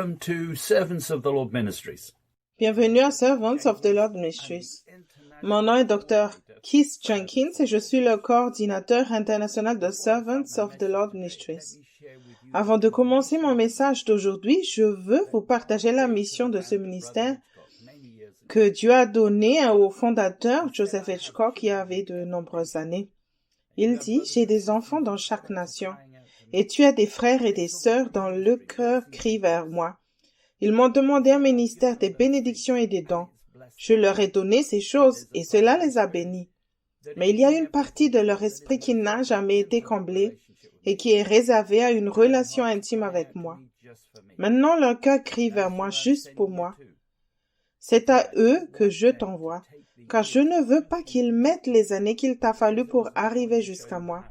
Welcome to Servants of the Lord Ministries. Bienvenue à Servants of the Lord Ministries. Mon nom est Dr. Keith Jenkins et je suis le coordinateur international de Servants of the Lord Ministries. Avant de commencer mon message d'aujourd'hui, je veux vous partager la mission de ce ministère que Dieu a donné au fondateur Joseph Hitchcock qui avait de nombreuses années. Il dit, « J'ai des enfants dans chaque nation, et tu as des frères et des sœurs dont le cœur crie vers moi. Ils m'ont demandé un ministère des bénédictions et des dons. Je leur ai donné ces choses, et cela les a bénis. Mais il y a une partie de leur esprit qui n'a jamais été comblée, et qui est réservée à une relation intime avec moi. Maintenant, leur cœur crie vers moi juste pour moi. C'est à eux que je t'envoie, car je ne veux pas qu'ils mettent les années qu'il t'a fallu pour arriver jusqu'à moi,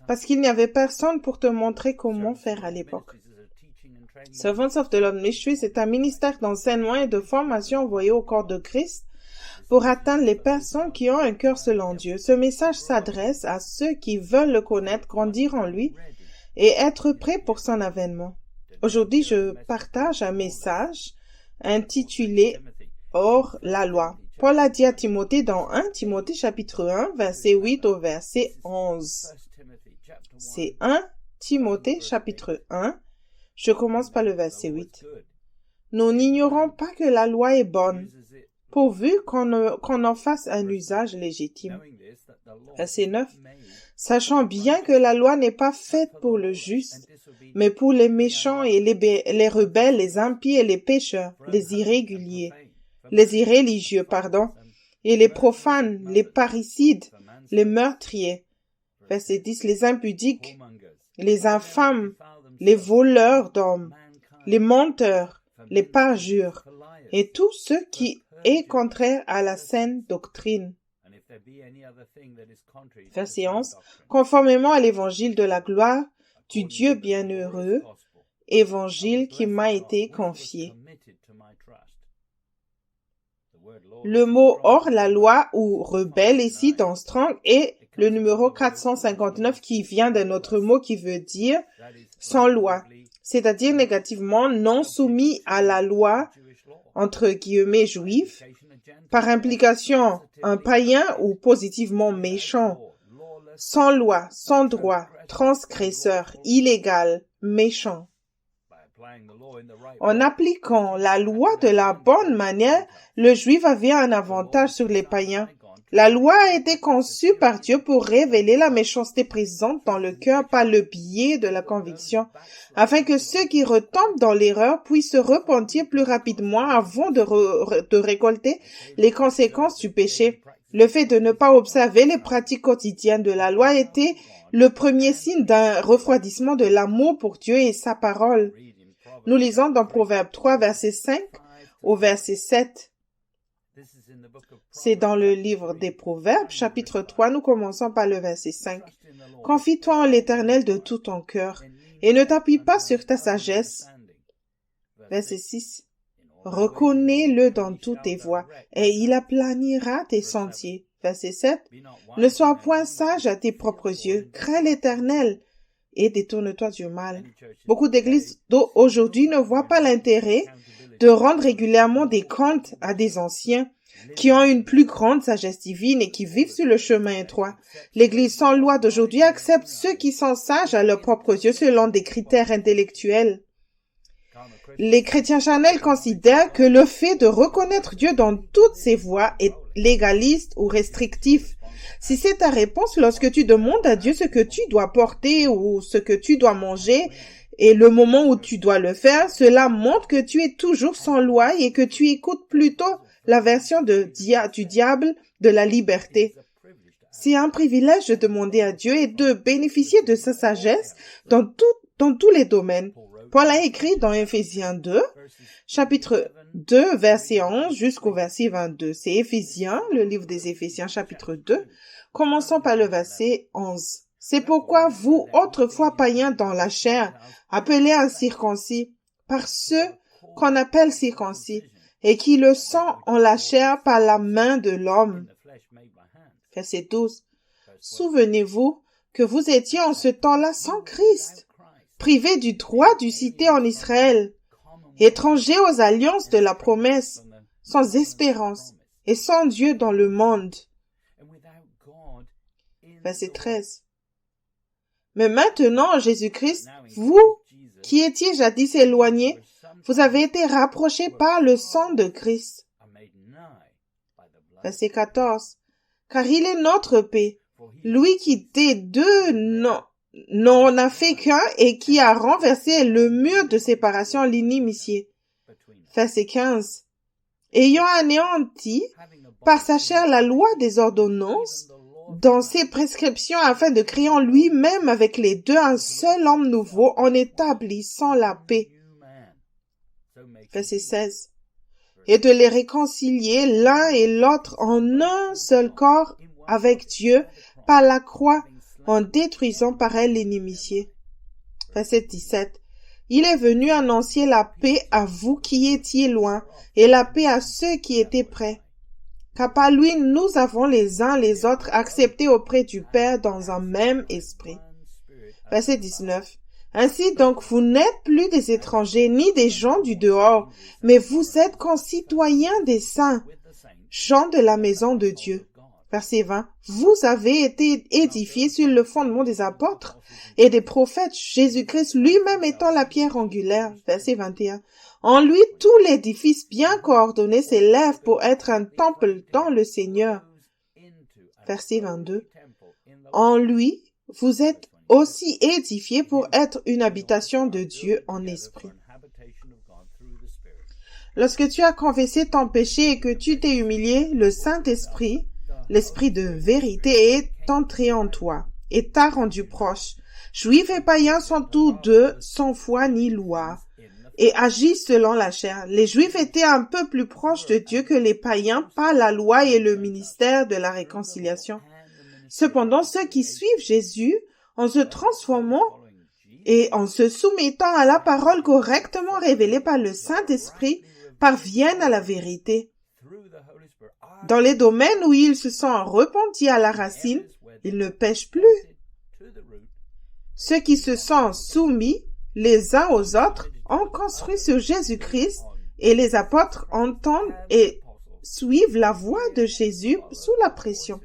parce qu'il n'y avait personne pour te montrer comment faire à l'époque. Servants of the Lord Ministries est un ministère d'enseignement et de formation envoyé au corps de Christ pour atteindre les personnes qui ont un cœur selon Dieu. Ce message s'adresse à ceux qui veulent le connaître, grandir en lui et être prêts pour son avènement. Aujourd'hui, je partage un message intitulé « Hors la loi ». Paul a dit à Timothée dans 1 Timothée chapitre 1, verset 8 au verset 11. C'est 1 Timothée chapitre 1. Je commence par le verset 8. Nous n'ignorons pas que la loi est bonne, pourvu qu'on en fasse un usage légitime. Verset 9. Sachant bien que la loi n'est pas faite pour le juste, mais pour les méchants et les rebelles, les impies et les pécheurs, les irréligieux, et les profanes, les parricides, les meurtriers. Verset 10. Les impudiques, les infâmes, les voleurs d'hommes, les menteurs, les parjures, et tout ce qui est contraire à la saine doctrine. Verset 11. Conformément à l'évangile de la gloire du Dieu bienheureux, évangile qui m'a été confié. Le mot hors la loi ou rebelle ici dans Strong est le numéro 459 qui vient d'un autre mot qui veut dire sans loi, c'est-à-dire négativement non soumis à la loi, entre guillemets juive, par implication un païen ou positivement méchant, sans loi, sans droit, transgresseur, illégal, méchant. En appliquant la loi de la bonne manière, le juif avait un avantage sur les païens. La loi a été conçue par Dieu pour révéler la méchanceté présente dans le cœur par le biais de la conviction, afin que ceux qui retombent dans l'erreur puissent se repentir plus rapidement avant de récolter les conséquences du péché. Le fait de ne pas observer les pratiques quotidiennes de la loi était le premier signe d'un refroidissement de l'amour pour Dieu et sa parole. Nous lisons dans Proverbe 3, verset 5 au verset 7. C'est dans le livre des Proverbes, chapitre 3, nous commençons par le verset 5. « Confie-toi en l'Éternel de tout ton cœur, et ne t'appuie pas sur ta sagesse. » Verset 6. « Reconnais-le dans toutes tes voies, et il aplanira tes sentiers. » Verset 7. « Ne sois point sage à tes propres yeux, crains l'Éternel, et détourne-toi du mal. » Beaucoup d'églises d'aujourd'hui ne voient pas l'intérêt de rendre régulièrement des comptes à des anciens qui ont une plus grande sagesse divine et qui vivent sur le chemin étroit. L'Église sans loi d'aujourd'hui accepte ceux qui sont sages à leurs propres yeux selon des critères intellectuels. Les chrétiens charnels considèrent que le fait de reconnaître Dieu dans toutes ses voies est légaliste ou restrictif. Si c'est ta réponse lorsque tu demandes à Dieu ce que tu dois porter ou ce que tu dois manger et le moment où tu dois le faire, cela montre que tu es toujours sans loi et que tu écoutes plutôt la version du diable de la liberté. C'est un privilège de demander à Dieu et de bénéficier de sa sagesse dans tous les domaines. Paul a écrit dans Éphésiens 2, chapitre 2, verset 11 jusqu'au verset 22. C'est Éphésiens, le livre des Éphésiens, chapitre 2. Commençons par le verset 11. C'est pourquoi vous, autrefois païens dans la chair, appelés incirconcis, par ceux qu'on appelle circoncis, et qui le sont en la chair par la main de l'homme. Verset 12. Souvenez-vous que vous étiez en ce temps-là sans Christ, privés du droit du cité en Israël, étrangers aux alliances de la promesse, sans espérance et sans Dieu dans le monde. Verset 13. Mais maintenant, Jésus-Christ, vous qui étiez jadis éloignés, vous avez été rapprochés par le sang de Christ. Verset 14. Car il est notre paix, lui qui des deux n'en a fait qu'un et qui a renversé le mur de séparation, l'inimitié. Verset 15. Ayant anéanti par sa chair la loi des ordonnances, dans ses prescriptions afin de créer en lui-même avec les deux un seul homme nouveau en établissant la paix. Verset 16. Et de les réconcilier l'un et l'autre en un seul corps avec Dieu par la croix, en détruisant par elle l'inimitié. Verset 17. Il est venu annoncer la paix à vous qui étiez loin, et la paix à ceux qui étaient près. Car par lui nous avons les uns les autres acceptés auprès du Père dans un même esprit. Verset 19. Ainsi donc vous n'êtes plus des étrangers ni des gens du dehors, mais vous êtes concitoyens des saints, gens de la maison de Dieu. Verset 20. Vous avez été édifiés sur le fondement des apôtres et des prophètes, Jésus-Christ lui-même étant la pierre angulaire. Verset 21. En lui, tout l'édifice bien coordonné s'élève pour être un temple dans le Seigneur. Verset 22. En lui, vous êtes aussi édifiés pour être une habitation de Dieu en esprit. Lorsque tu as confessé ton péché et que tu t'es humilié, le Saint-Esprit, l'Esprit de vérité, est entré en toi et t'a rendu proche. Juifs et païens sont tous deux sans foi ni loi et agissent selon la chair. Les Juifs étaient un peu plus proches de Dieu que les païens par la loi et le ministère de la réconciliation. Cependant, ceux qui suivent Jésus, en se transformant et en se soumettant à la parole correctement révélée par le Saint-Esprit, parviennent à la vérité. Dans les domaines où ils se sont repentis à la racine, ils ne pêchent plus. Ceux qui se sont soumis les uns aux autres ont construit sur Jésus-Christ et les apôtres entendent et suivent la voie de Jésus sous la pression.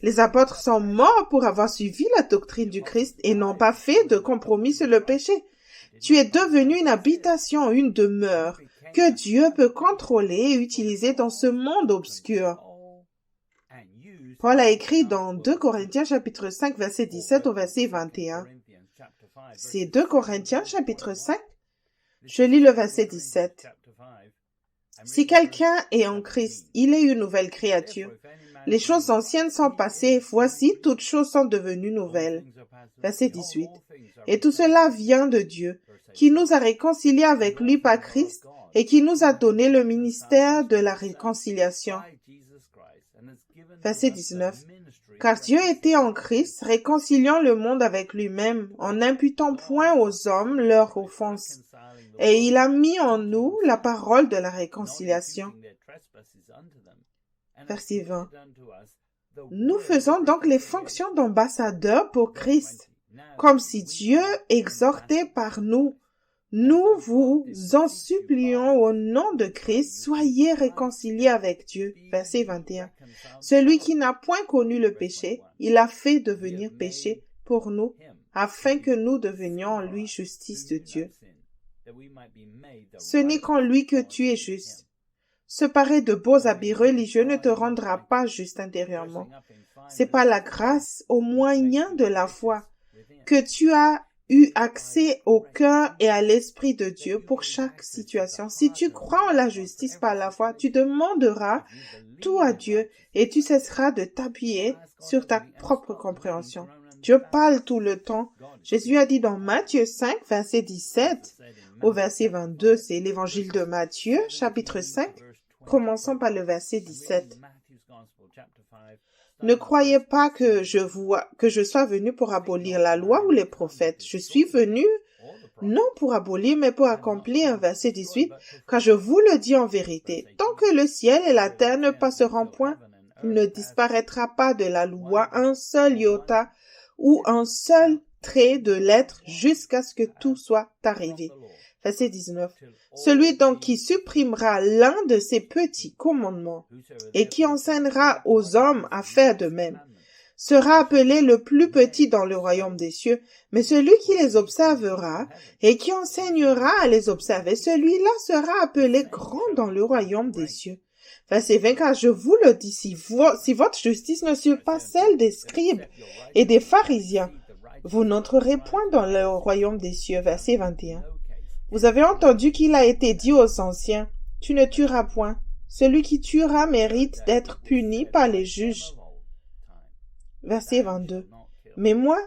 Les apôtres sont morts pour avoir suivi la doctrine du Christ et n'ont pas fait de compromis sur le péché. Tu es devenu une habitation, une demeure que Dieu peut contrôler et utiliser dans ce monde obscur. Paul a écrit dans 2 Corinthiens chapitre 5 verset 17 au verset 21. C'est 2 Corinthiens chapitre 5. Je lis le verset 17. Si quelqu'un est en Christ, il est une nouvelle créature. Les choses anciennes sont passées, voici toutes choses sont devenues nouvelles. Verset 18. Et tout cela vient de Dieu, qui nous a réconciliés avec lui par Christ et qui nous a donné le ministère de la réconciliation. Verset 19. Car Dieu était en Christ, réconciliant le monde avec lui-même, en n'imputant point aux hommes leurs offenses. Et il a mis en nous la parole de la réconciliation. Verset 20. Nous faisons donc les fonctions d'ambassadeurs pour Christ, comme si Dieu exhortait par nous. Nous vous en supplions au nom de Christ, soyez réconciliés avec Dieu. Verset 21. Celui qui n'a point connu le péché, il a fait devenir péché pour nous, afin que nous devenions en lui justice de Dieu. Ce n'est qu'en lui que tu es juste. Se parer de beaux habits religieux ne te rendra pas juste intérieurement. C'est par la grâce, au moyen de la foi, que tu as eu accès au cœur et à l'esprit de Dieu pour chaque situation. Si tu crois en la justice par la foi, tu demanderas tout à Dieu et tu cesseras de t'appuyer sur ta propre compréhension. Dieu parle tout le temps. Jésus a dit dans Matthieu 5, verset 17 au verset 22, c'est l'évangile de Matthieu, chapitre 5, commençons par le verset 17. Ne croyez pas que je sois venu pour abolir la loi ou les prophètes. Je suis venu non pour abolir, mais pour accomplir. Verset 18. Car je vous le dis en vérité, tant que le ciel et la terre ne passeront point, il ne disparaîtra pas de la loi un seul iota ou un seul trait de lettre jusqu'à ce que tout soit arrivé. Verset 19. Celui donc qui supprimera l'un de ces petits commandements et qui enseignera aux hommes à faire de même sera appelé le plus petit dans le royaume des cieux, mais celui qui les observera et qui enseignera à les observer, celui-là sera appelé grand dans le royaume des cieux. Verset 24, je vous le dis, si votre justice ne surpasse celle des scribes et des pharisiens, vous n'entrerez point dans le royaume des cieux. Verset 21. Vous avez entendu qu'il a été dit aux anciens, tu ne tueras point. Celui qui tuera mérite d'être puni par les juges. Verset 22. Mais moi,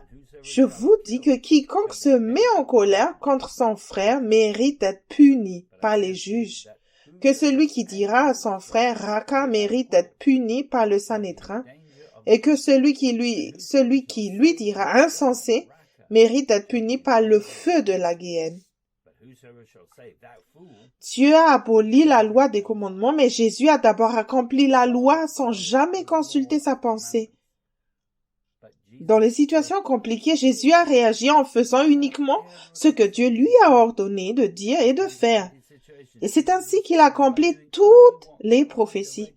je vous dis que quiconque se met en colère contre son frère mérite d'être puni par les juges. Que celui qui dira à son frère Raka mérite d'être puni par le Sanhédrin, et que celui qui lui dira insensé mérite d'être puni par le feu de la guéhenne. Dieu a aboli la loi des commandements, mais Jésus a d'abord accompli la loi sans jamais consulter sa pensée. Dans les situations compliquées, Jésus a réagi en faisant uniquement ce que Dieu lui a ordonné de dire et de faire. Et c'est ainsi qu'il a accompli toutes les prophéties.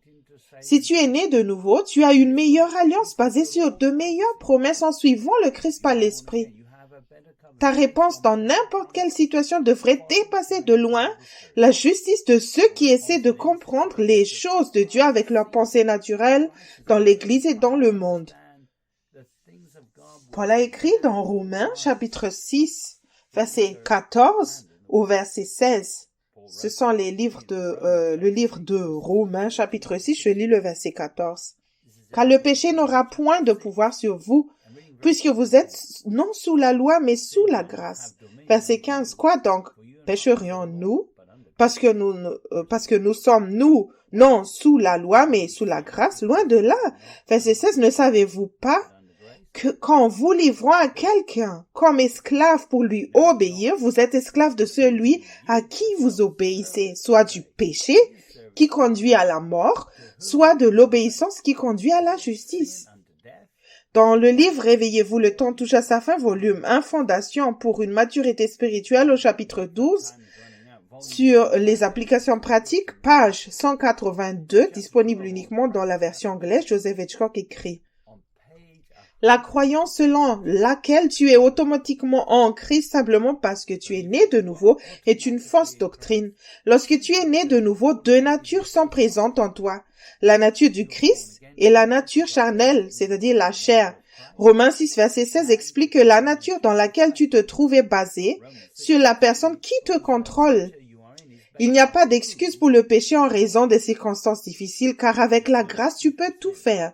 Si tu es né de nouveau, tu as une meilleure alliance basée sur de meilleures promesses en suivant le Christ par l'Esprit. Ta réponse dans n'importe quelle situation devrait dépasser de loin la justice de ceux qui essaient de comprendre les choses de Dieu avec leurs pensées naturelles dans l'Église et dans le monde. Paul a écrit dans Romains chapitre 6, verset 14 au verset 16. Ce sont le livre de Romains chapitre 6, je lis le verset 14. Car le péché n'aura point de pouvoir sur vous, puisque vous êtes non sous la loi, mais sous la grâce. Verset 15. Quoi donc? Pécherions-nous? Parce que nous sommes, nous, non sous la loi, mais sous la grâce? Loin de là. Verset 16. Ne savez-vous pas que quand vous livrons à quelqu'un comme esclave pour lui obéir, vous êtes esclave de celui à qui vous obéissez, soit du péché qui conduit à la mort, soit de l'obéissance qui conduit à la justice. Dans le livre Réveillez-vous, le temps touche à sa fin, volume 1, Fondation pour une maturité spirituelle, au chapitre 12, sur les applications pratiques, page 182, disponible uniquement dans la version anglaise, Joseph Hitchcock écrit. La croyance selon laquelle tu es automatiquement en Christ simplement parce que tu es né de nouveau est une fausse doctrine. Lorsque tu es né de nouveau, deux natures sont présentes en toi. La nature du Christ et la nature charnelle, c'est-à-dire la chair. Romains 6, verset 16 explique que la nature dans laquelle tu te trouves est basée sur la personne qui te contrôle. Il n'y a pas d'excuse pour le péché en raison des circonstances difficiles, car avec la grâce, tu peux tout faire.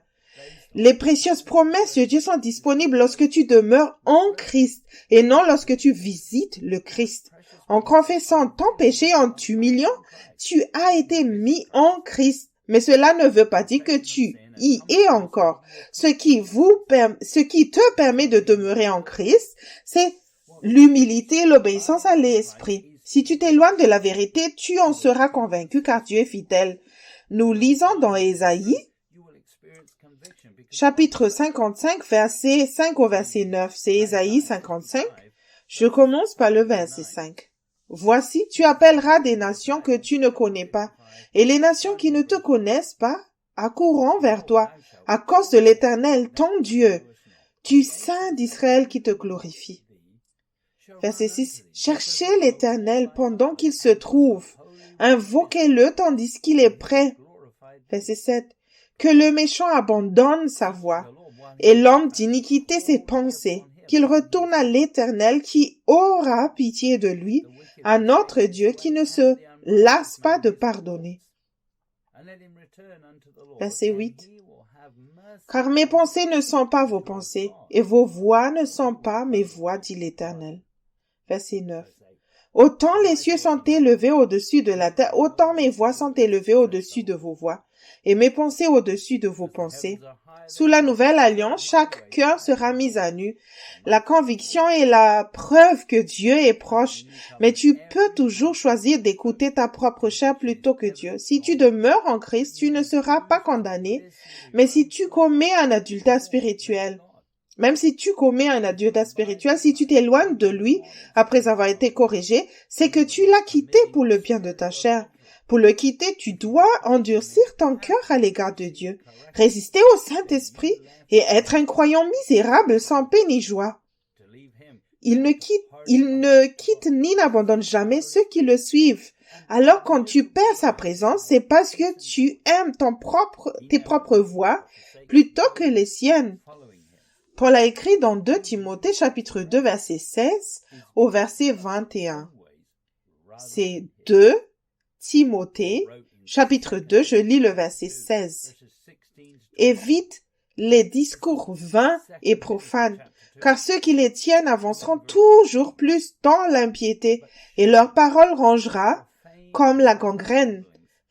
Les précieuses promesses de Dieu sont disponibles lorsque tu demeures en Christ et non lorsque tu visites le Christ. En confessant ton péché et en t'humiliant, tu as été mis en Christ. Mais cela ne veut pas dire que tu y es encore. Ce qui te permet de demeurer en Christ, c'est l'humilité et l'obéissance à l'esprit. Si tu t'éloignes de la vérité, tu en seras convaincu car Dieu est fidèle. Nous lisons dans Ésaïe, chapitre 55, verset 5 au verset 9. C'est Ésaïe 55. Je commence par le verset 5. Voici, tu appelleras des nations que tu ne connais pas, et les nations qui ne te connaissent pas accourront vers toi, à cause de l'Éternel, ton Dieu, du Saint d'Israël qui te glorifie. Verset 6. Cherchez l'Éternel pendant qu'il se trouve, invoquez-le tandis qu'il est prêt. Verset 7. Que le méchant abandonne sa voie, et l'homme d'iniquité ses pensées, qu'il retourne à l'Éternel qui aura pitié de lui, à notre Dieu qui ne se lasse pas de pardonner. Verset 8. Car mes pensées ne sont pas vos pensées, et vos voix ne sont pas mes voix, dit l'Éternel. Verset 9. Autant les cieux sont élevés au-dessus de la terre, autant mes voix sont élevées au-dessus de vos voix, et mes pensées au-dessus de vos pensées. Sous la nouvelle alliance, chaque cœur sera mis à nu. La conviction est la preuve que Dieu est proche, mais tu peux toujours choisir d'écouter ta propre chair plutôt que Dieu. Si tu demeures en Christ, tu ne seras pas condamné, mais si tu commets un adultère spirituel, Même si tu commets un adultère spirituel, si tu t'éloignes de lui après avoir été corrigé, c'est que tu l'as quitté pour le bien de ta chair. Pour le quitter, tu dois endurcir ton cœur à l'égard de Dieu, résister au Saint-Esprit et être un croyant misérable sans paix ni joie. Il ne quitte ni n'abandonne jamais ceux qui le suivent. Alors quand tu perds sa présence, c'est parce que tu aimes tes propres voies plutôt que les siennes. Paul a écrit dans 2 Timothée chapitre 2 verset 16 au verset 21. C'est 2 Timothée chapitre 2, je lis le verset 16. Évite les discours vains et profanes, car ceux qui les tiennent avanceront toujours plus dans l'impiété, et leur parole rangera comme la gangrène.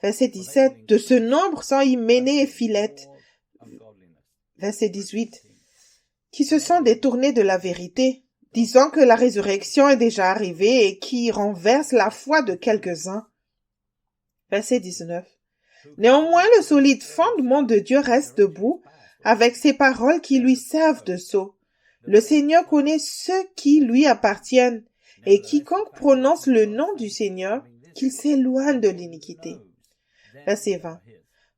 Verset 17. De ce nombre sont Hyménée et Philette. Verset 18. Qui se sont détournés de la vérité, disant que la résurrection est déjà arrivée et qui renversent la foi de quelques-uns. Verset 19. Néanmoins, le solide fondement de Dieu reste debout, avec ses paroles qui lui servent de sceau. Le Seigneur connaît ceux qui lui appartiennent, et quiconque prononce le nom du Seigneur, qu'il s'éloigne de l'iniquité. Verset 20.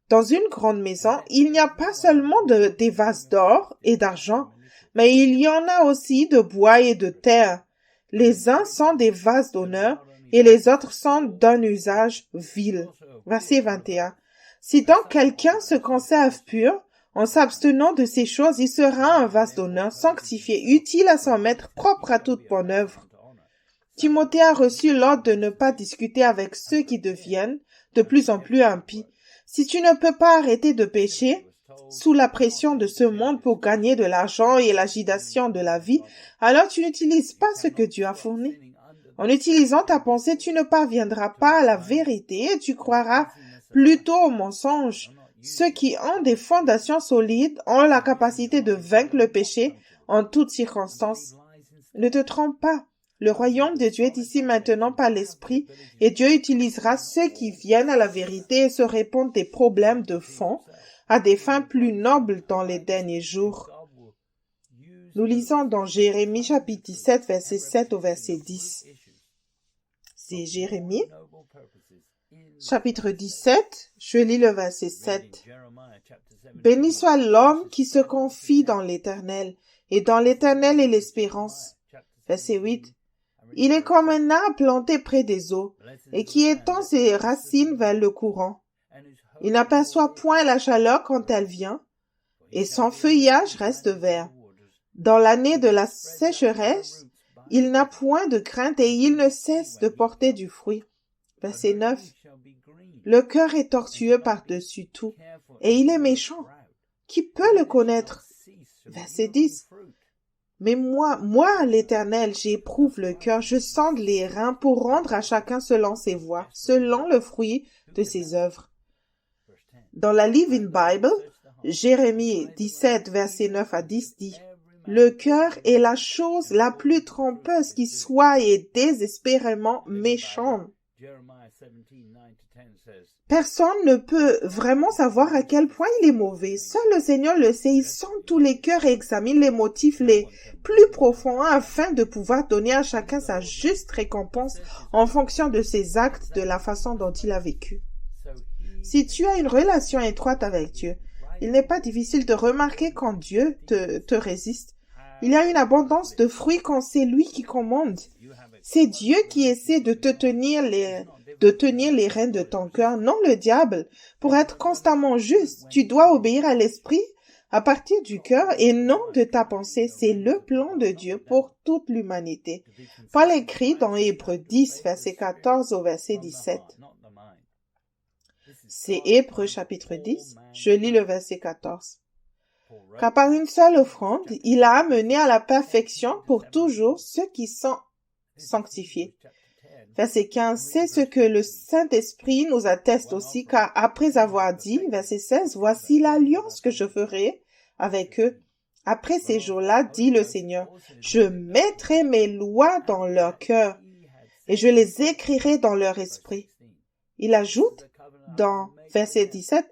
Dans une grande maison, il n'y a pas seulement des vases d'or et d'argent, mais il y en a aussi de bois et de terre. Les uns sont des vases d'honneur, et les autres sont d'un usage vil. Verset 21. Si donc quelqu'un se conserve pur, en s'abstenant de ces choses, il sera un vase d'honneur, sanctifié, utile à son maître, propre à toute bonne œuvre. Timothée a reçu l'ordre de ne pas discuter avec ceux qui deviennent de plus en plus impies. Si tu ne peux pas arrêter de pécher, sous la pression de ce monde pour gagner de l'argent et l'agitation de la vie, alors tu n'utilises pas ce que Dieu a fourni. En utilisant ta pensée, tu ne parviendras pas à la vérité et tu croiras plutôt au mensonge. Ceux qui ont des fondations solides ont la capacité de vaincre le péché en toutes circonstances. Ne te trompe pas. Le royaume de Dieu est ici maintenant par l'Esprit et Dieu utilisera ceux qui viennent à la vérité et se répondent des problèmes de fond à des fins plus nobles dans les derniers jours. Nous lisons dans Jérémie chapitre 17, verset 7 au verset 10. C'est Jérémie, chapitre 17, je lis le verset 7. Béni soit l'homme qui se confie dans l'Éternel, et dans l'Éternel est l'espérance. Verset 8. Il est comme un arbre planté près des eaux, et qui étend ses racines vers le courant. Il n'aperçoit point la chaleur quand elle vient, et son feuillage reste vert. Dans l'année de la sécheresse, il n'a point de crainte et il ne cesse de porter du fruit. Verset 9. Le cœur est tortueux par-dessus tout, et il est méchant. Qui peut le connaître? Verset 10. Mais moi, l'Éternel, j'éprouve le cœur, je sonde les reins pour rendre à chacun selon ses voies, selon le fruit de ses œuvres. Dans la Living Bible, Jérémie 17, verset 9 à 10 dit « Le cœur est la chose la plus trompeuse qui soit et désespérément méchante. » Personne ne peut vraiment savoir à quel point il est mauvais. Seul le Seigneur le sait. Il sonde tous les cœurs et examine les motifs les plus profonds afin de pouvoir donner à chacun sa juste récompense en fonction de ses actes, de la façon dont il a vécu. Si tu as une relation étroite avec Dieu, il n'est pas difficile de remarquer quand Dieu te résiste. Il y a une abondance de fruits quand c'est lui qui commande. C'est Dieu qui essaie de tenir les rênes de ton cœur, non le diable. Pour être constamment juste, tu dois obéir à l'esprit à partir du cœur et non de ta pensée. C'est le plan de Dieu pour toute l'humanité. Paul écrit dans Hébreux 10, verset 14 au verset 17. C'est Hébreux chapitre 10, je lis le verset 14. Car par une seule offrande, il a amené à la perfection pour toujours ceux qui sont sanctifiés. Verset 15, c'est ce que le Saint-Esprit nous atteste aussi, car après avoir dit, verset 16, voici l'alliance que je ferai avec eux. Après ces jours-là, dit le Seigneur, je mettrai mes lois dans leur cœur et je les écrirai dans leur esprit. Il ajoute dans verset 17,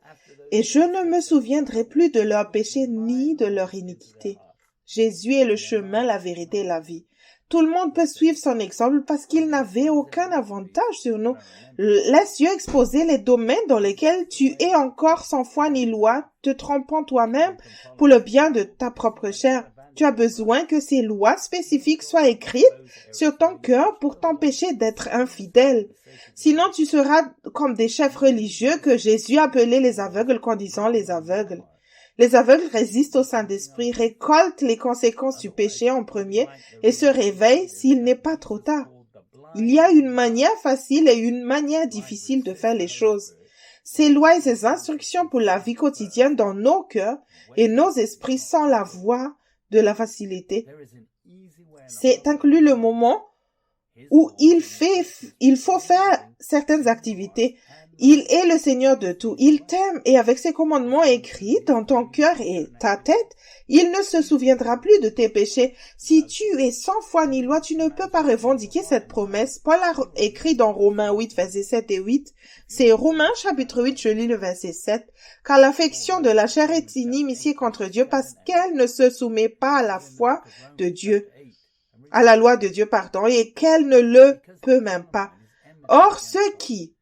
et je ne me souviendrai plus de leurs péchés ni de leur iniquité. Jésus est le chemin, la vérité et la vie. Tout le monde peut suivre son exemple parce qu'il n'avait aucun avantage sur nous. Laisse Dieu exposer les domaines dans lesquels tu es encore sans foi ni loi, te trompant toi-même pour le bien de ta propre chair. Tu as besoin que ces lois spécifiques soient écrites sur ton cœur pour t'empêcher d'être infidèle. Sinon, tu seras comme des chefs religieux que Jésus appelait les aveugles conduisant les aveugles. Les aveugles résistent au Saint-Esprit, récoltent les conséquences du péché en premier et se réveillent s'il n'est pas trop tard. Il y a une manière facile et une manière difficile de faire les choses. Ces lois et ces instructions pour la vie quotidienne dans nos cœurs et nos esprits sont la voie de la facilité. C'est inclus le moment où il faut faire certaines activités. Il est le Seigneur de tout. Il t'aime et avec ses commandements écrits dans ton cœur et ta tête, il ne se souviendra plus de tes péchés. Si tu es sans foi ni loi, tu ne peux pas revendiquer cette promesse. Paul a écrit dans Romains 8, versets 7 et 8. C'est Romains chapitre 8, je lis le verset 7. Car l'affection de la chair est inimitié contre Dieu parce qu'elle ne se soumet pas à la foi de Dieu, à la loi de Dieu, et qu'elle ne le peut même pas. Or, ceux qui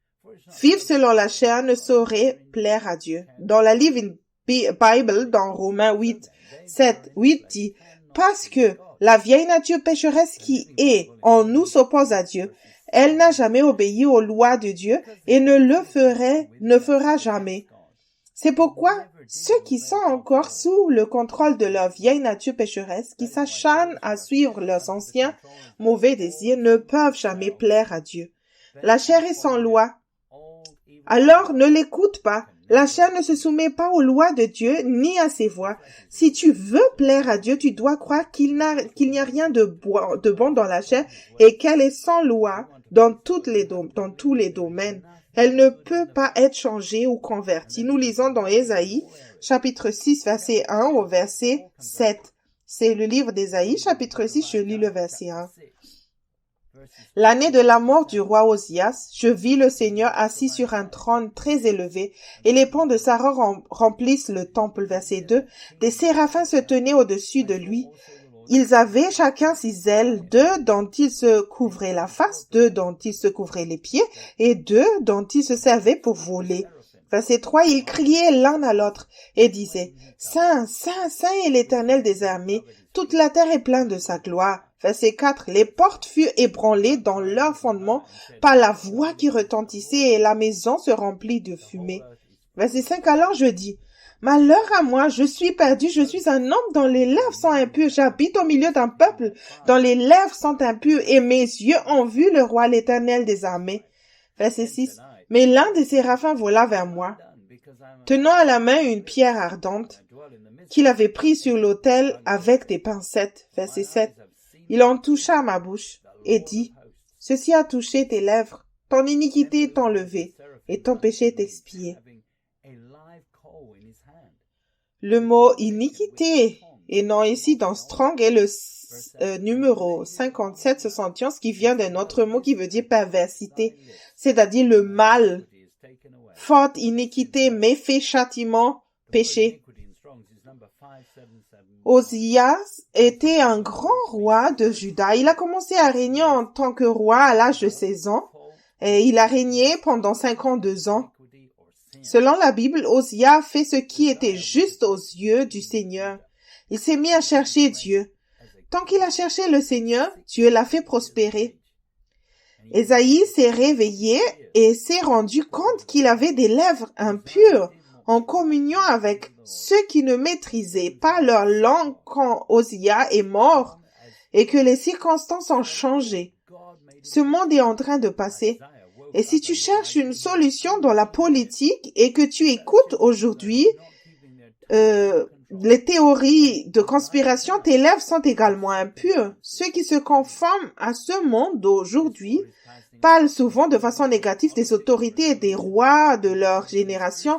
vivent selon la chair ne sauraient plaire à Dieu. Dans la Living Bible, dans Romains 8, 7, 8 dit, parce que la vieille nature pécheresse qui est en nous s'oppose à Dieu. Elle n'a jamais obéi aux lois de Dieu et ne fera jamais. C'est pourquoi ceux qui sont encore sous le contrôle de leur vieille nature pécheresse, qui s'acharnent à suivre leurs anciens mauvais désirs, ne peuvent jamais plaire à Dieu. La chair est sans loi. Alors ne l'écoute pas. La chair ne se soumet pas aux lois de Dieu ni à ses voies. Si tu veux plaire à Dieu, tu dois croire qu'il n'y a rien de bon dans la chair et qu'elle est sans loi dans tous les domaines. Elle ne peut pas être changée ou convertie. Nous lisons dans Ésaïe, chapitre 6, verset 1 au verset 7. C'est le livre d'Ésaïe, chapitre 6, je lis le verset 1. L'année de la mort du roi Osias, je vis le Seigneur assis sur un trône très élevé, et les pans de Sarah remplissent le temple. Verset 2. Des séraphins se tenaient au-dessus de lui. Ils avaient chacun 6 ailes, 2 dont ils se couvraient la face, 2 dont ils se couvraient les pieds, et 2 dont ils se servaient pour voler. Verset 3. Ils criaient l'un à l'autre, et disaient, Saint, Saint, Saint est l'Éternel des armées, toute la terre est pleine de sa gloire. Verset 4. Les portes furent ébranlées dans leur fondement par la voix qui retentissait et la maison se remplit de fumée. Verset 5. Alors je dis, malheur à moi, je suis perdu, je suis un homme dont les lèvres sont impures, j'habite au milieu d'un peuple dont les lèvres sont impures et mes yeux ont vu le roi l'Éternel des armées. Verset 6. Mais l'un des séraphins vola vers moi, tenant à la main une pierre ardente qu'il avait prise sur l'autel avec des pincettes. Verset 7. Il en toucha ma bouche et dit, ceci a touché tes lèvres, ton iniquité est enlevée et ton péché est expié. Le mot iniquité est non ici dans Strong est le numéro 5771 qui vient d'un autre mot qui veut dire perversité, c'est-à-dire le mal, faute, iniquité, méfait, châtiment, péché. Osias était un grand roi de Juda. Il a commencé à régner en tant que roi à l'âge de 16 ans et il a régné pendant 52 ans. Selon la Bible, Osias fait ce qui était juste aux yeux du Seigneur. Il s'est mis à chercher Dieu. Tant qu'il a cherché le Seigneur, Dieu l'a fait prospérer. Ésaïe s'est réveillé et s'est rendu compte qu'il avait des lèvres impures en communion avec ceux qui ne maîtrisaient pas leur langue quand Osias est mort et que les circonstances ont changé. Ce monde est en train de passer. Et si tu cherches une solution dans la politique et que tu écoutes aujourd'hui les théories de conspiration, tes lèvres sont également impures. Ceux qui se conforment à ce monde d'aujourd'hui parlent souvent de façon négative des autorités et des rois de leur génération.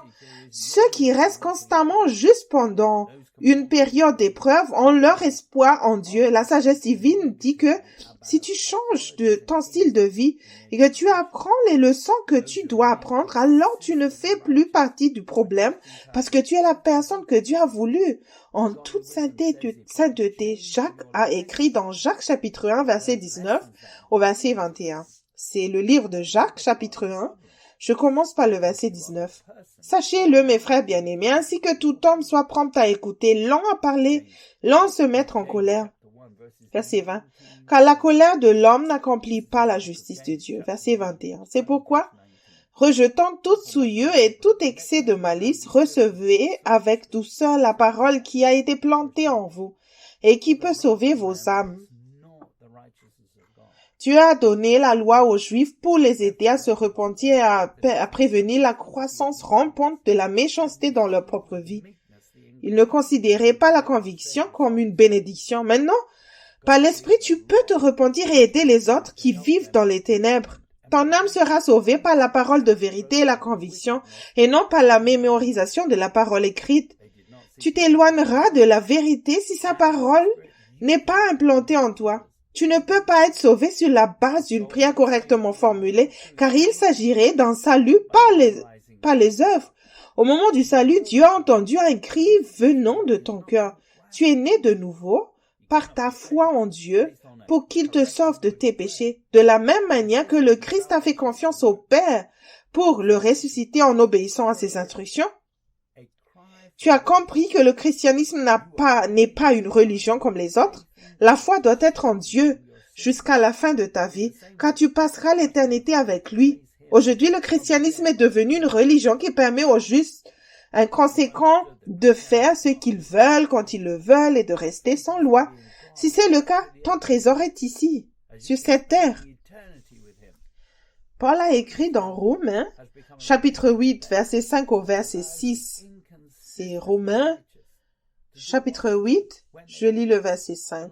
Ceux qui restent constamment juste pendant une période d'épreuve ont leur espoir en Dieu. La sagesse divine dit que si tu changes de ton style de vie et que tu apprends les leçons que tu dois apprendre, alors tu ne fais plus partie du problème parce que tu es la personne que Dieu a voulu. En toute sainteté, Jacques a écrit dans Jacques chapitre 1, verset 19 au verset 21. C'est le livre de Jacques chapitre 1. Je commence par le verset 19. Sachez-le, mes frères bien-aimés, ainsi que tout homme soit prompt à écouter, lent à parler, lent à se mettre en colère. Verset 20. Car la colère de l'homme n'accomplit pas la justice de Dieu. Verset 21. C'est pourquoi, rejetant toute souillure et tout excès de malice, recevez avec douceur la parole qui a été plantée en vous et qui peut sauver vos âmes. Dieu a donné la loi aux Juifs pour les aider à se repentir et à prévenir la croissance rampante de la méchanceté dans leur propre vie. Ils ne considéraient pas la conviction comme une bénédiction. Maintenant, par l'Esprit, tu peux te repentir et aider les autres qui vivent dans les ténèbres. Ton âme sera sauvée par la parole de vérité et la conviction, et non par la mémorisation de la parole écrite. Tu t'éloigneras de la vérité si sa parole n'est pas implantée en toi. Tu ne peux pas être sauvé sur la base d'une prière correctement formulée, car il s'agirait d'un salut par les œuvres. Au moment du salut, Dieu a entendu un cri venant de ton cœur. Tu es né de nouveau par ta foi en Dieu pour qu'il te sauve de tes péchés. De la même manière que le Christ a fait confiance au Père pour le ressusciter en obéissant à ses instructions, tu as compris que le christianisme n'est pas une religion comme les autres. La foi doit être en Dieu jusqu'à la fin de ta vie, car tu passeras l'éternité avec lui. Aujourd'hui, le christianisme est devenu une religion qui permet aux justes inconséquents de faire ce qu'ils veulent quand ils le veulent et de rester sans loi. Si c'est le cas, ton trésor est ici, sur cette terre. Paul a écrit dans Romains, chapitre 8, verset 5 au verset 6. C'est Romains, chapitre 8, je lis le verset 5.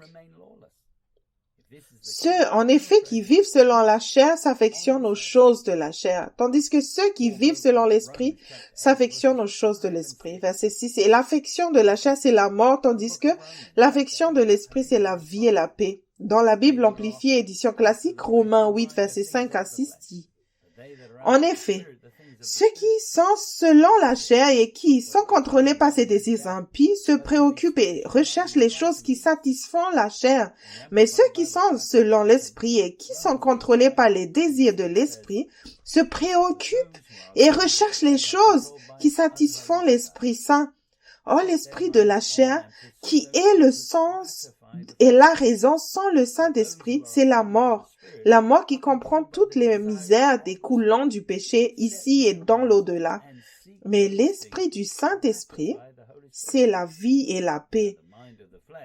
Ceux, en effet, qui vivent selon la chair s'affectionnent aux choses de la chair, tandis que ceux qui vivent selon l'esprit s'affectionnent aux choses de l'esprit. Verset 6. Et l'affection de la chair, c'est la mort, tandis que l'affection de l'esprit, c'est la vie et la paix. Dans la Bible amplifiée édition classique, Romains 8, verset 5 à 6 dit: En effet, ceux qui sont selon la chair et qui sont contrôlés par ses désirs impies se préoccupent et recherchent les choses qui satisfont la chair. Mais ceux qui sont selon l'esprit et qui sont contrôlés par les désirs de l'esprit se préoccupent et recherchent les choses qui satisfont l'Esprit Saint. Or, l'esprit de la chair, qui est le sens et la raison sans le Saint-Esprit, c'est la mort. La mort qui comprend toutes les misères découlant du péché ici et dans l'au-delà. Mais l'esprit du Saint-Esprit, c'est la vie et la paix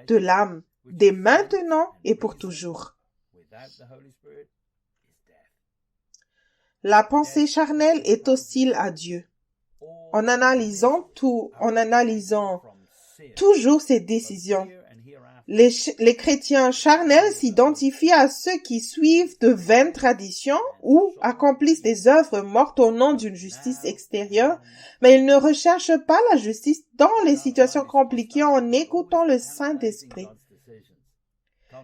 de l'âme, dès maintenant et pour toujours. La pensée charnelle est hostile à Dieu. En analysant toujours ses décisions, les chrétiens charnels s'identifient à ceux qui suivent de vaines traditions ou accomplissent des œuvres mortes au nom d'une justice extérieure, mais ils ne recherchent pas la justice dans les situations compliquées en écoutant le Saint-Esprit.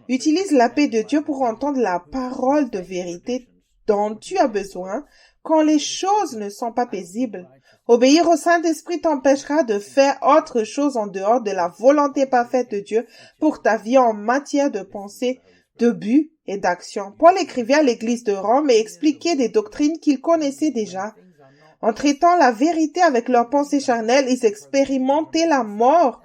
Utilise la paix de Dieu pour entendre la parole de vérité dont tu as besoin quand les choses ne sont pas paisibles. Obéir au Saint-Esprit t'empêchera de faire autre chose en dehors de la volonté parfaite de Dieu pour ta vie en matière de pensée, de but et d'action. Paul écrivait à l'église de Rome et expliquait des doctrines qu'il connaissait déjà. En traitant la vérité avec leur pensée charnelle, ils expérimentaient la mort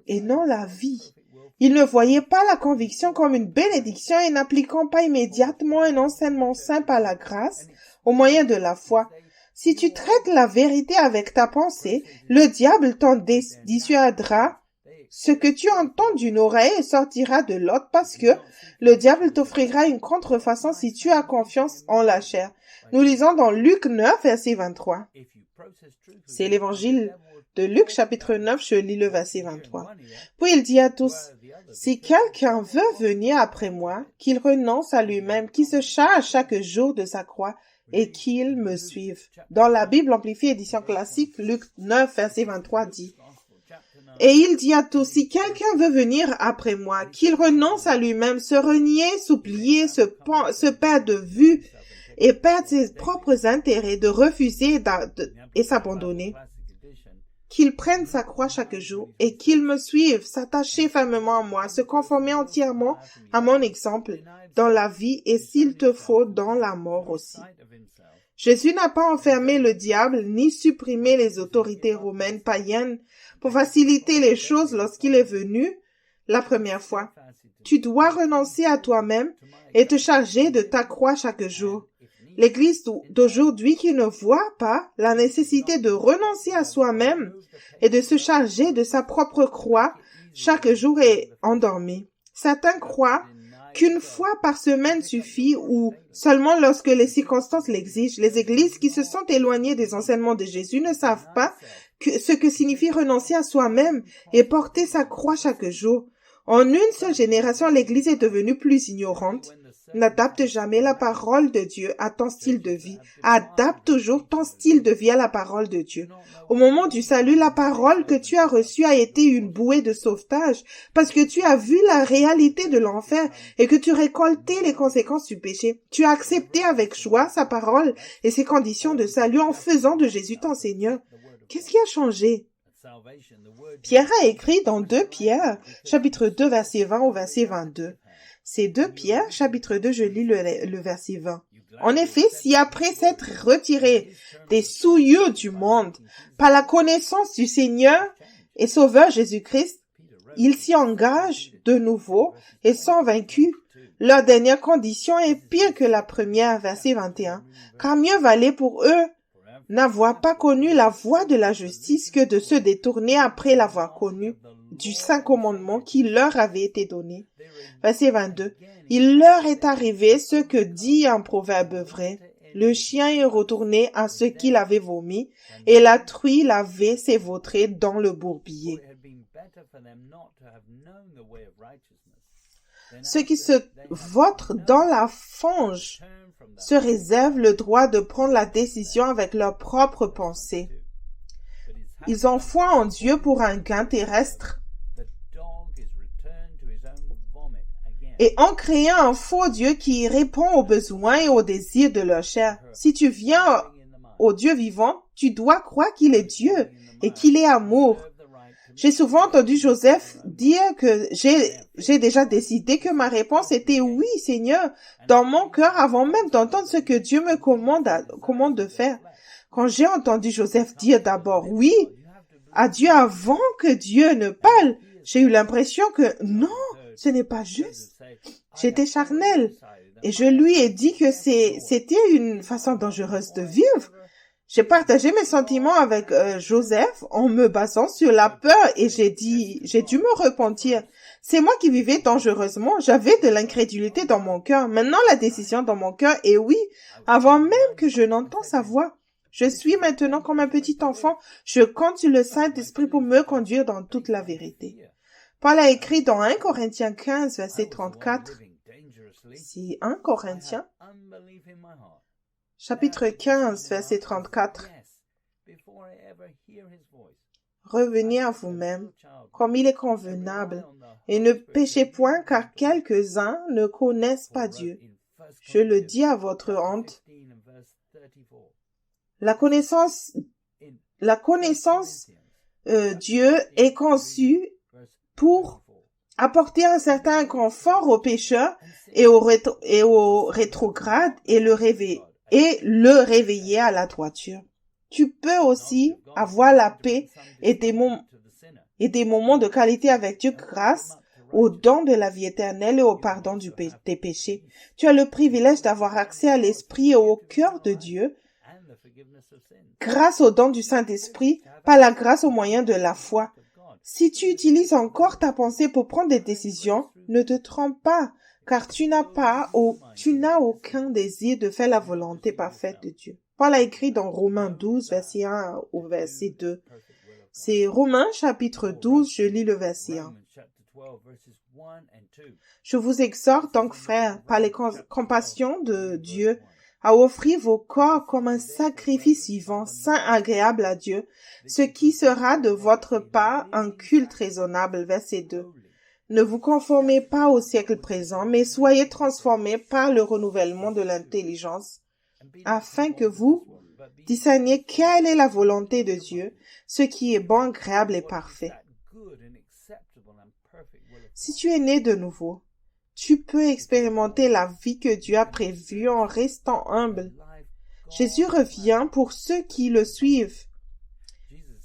et non la vie. Ils ne voyaient pas la conviction comme une bénédiction et n'appliquant pas immédiatement un enseignement saint par la grâce au moyen de la foi. Si tu traites la vérité avec ta pensée, le diable t'en dissuadera. Ce que tu entends d'une oreille sortira de l'autre parce que le diable t'offrira une contrefaçon si tu as confiance en la chair. Nous lisons dans Luc 9, verset 23. C'est l'évangile de Luc, chapitre 9, je lis le verset 23. Puis il dit à tous, « Si quelqu'un veut venir après moi, qu'il renonce à lui-même, qu'il se charge chaque jour de sa croix, et qu'il me suive. » Dans la Bible amplifiée édition classique, Luc 9, verset 23 dit, Et il dit à tous, si quelqu'un veut venir après moi, qu'il renonce à lui-même, se renier, s'oublier, se perdre de vue et perdre ses propres intérêts, de refuser et s'abandonner. Qu'il prenne sa croix chaque jour et qu'il me suive, s'attacher fermement à moi, se conformer entièrement à mon exemple dans la vie et s'il te faut dans la mort aussi. Jésus n'a pas enfermé le diable ni supprimé les autorités romaines païennes pour faciliter les choses lorsqu'il est venu la première fois. Tu dois renoncer à toi-même et te charger de ta croix chaque jour. L'Église d'aujourd'hui qui ne voit pas la nécessité de renoncer à soi-même et de se charger de sa propre croix chaque jour est endormie. Certains croient qu'une fois par semaine suffit ou seulement lorsque les circonstances l'exigent. Les églises qui se sont éloignées des enseignements de Jésus ne savent pas ce que signifie renoncer à soi-même et porter sa croix chaque jour. En une seule génération, l'Église est devenue plus ignorante. N'adapte jamais la parole de Dieu à ton style de vie. Adapte toujours ton style de vie à la parole de Dieu. Au moment du salut, la parole que tu as reçue a été une bouée de sauvetage parce que tu as vu la réalité de l'enfer et que tu récoltais les conséquences du péché. Tu as accepté avec joie sa parole et ses conditions de salut en faisant de Jésus ton Seigneur. Qu'est-ce qui a changé? Pierre a écrit dans 2 Pierre, chapitre 2, verset 20 au verset 22. C'est 2 Pierre, chapitre 2, je lis le verset 20. En effet, si après s'être retiré des souillures du monde, par la connaissance du Seigneur et Sauveur Jésus-Christ, ils s'y engagent de nouveau et sont vaincus, leur dernière condition est pire que la première, verset 21. Car mieux valait pour eux n'avoir pas connu la voie de la justice que de se détourner après l'avoir connue du saint commandement qui leur avait été donné. Verset 22. Il leur est arrivé ce que dit un proverbe vrai. Le chien est retourné à ce qu'il avait vomi et la truie l'avait s'évautré dans le bourbier. Ceux qui se vautrent dans la fange se réservent le droit de prendre la décision avec leurs propres pensées. Ils ont foi en Dieu pour un gain terrestre et ont créé un faux Dieu qui répond aux besoins et aux désirs de leur chair. Si tu viens au Dieu vivant, tu dois croire qu'il est Dieu et qu'il est amour. J'ai souvent entendu Joseph dire que j'ai déjà décidé que ma réponse était oui, Seigneur, dans mon cœur avant même d'entendre ce que Dieu me commande de faire. Quand j'ai entendu Joseph dire d'abord oui à Dieu avant que Dieu ne parle, j'ai eu l'impression que non, ce n'est pas juste. J'étais charnel et je lui ai dit que c'était une façon dangereuse de vivre. J'ai partagé mes sentiments avec Joseph en me basant sur la peur et j'ai dû me repentir. C'est moi qui vivais dangereusement. J'avais de l'incrédulité dans mon cœur. Maintenant, la décision dans mon cœur est oui, avant même que je n'entende sa voix. Je suis maintenant comme un petit enfant. Je compte sur le Saint-Esprit pour me conduire dans toute la vérité. Paul a écrit dans 1 Corinthiens 15, verset 34. C'est 1 Corinthiens chapitre 15, verset 34. Revenez à vous-même, comme il est convenable, et ne péchez point, car quelques-uns ne connaissent pas Dieu. Je le dis à votre honte. La connaissance Dieu est conçue pour apporter un certain confort aux pécheurs et aux rétrogrades et le réveiller à la droiture. Tu peux aussi avoir la paix et des moments de qualité avec Dieu grâce au don de la vie éternelle et au pardon des péchés. Tu as le privilège d'avoir accès à l'Esprit et au cœur de Dieu grâce au don du Saint-Esprit, par la grâce au moyen de la foi. Si tu utilises encore ta pensée pour prendre des décisions, ne te trompe pas, car tu n'as aucun désir de faire la volonté parfaite de Dieu. Paul a écrit dans Romains 12, verset 1 au verset 2. C'est Romains chapitre 12, je lis le verset 1. Je vous exhorte donc, frères, par les compassions de Dieu, à offrir vos corps comme un sacrifice vivant, saint, agréable à Dieu, ce qui sera de votre part un culte raisonnable. Verset 2. Ne vous conformez pas au siècle présent, mais soyez transformés par le renouvellement de l'intelligence, afin que vous discerniez quelle est la volonté de Dieu, ce qui est bon, agréable et parfait. Si tu es né de nouveau, tu peux expérimenter la vie que Dieu a prévue en restant humble. Jésus revient pour ceux qui le suivent,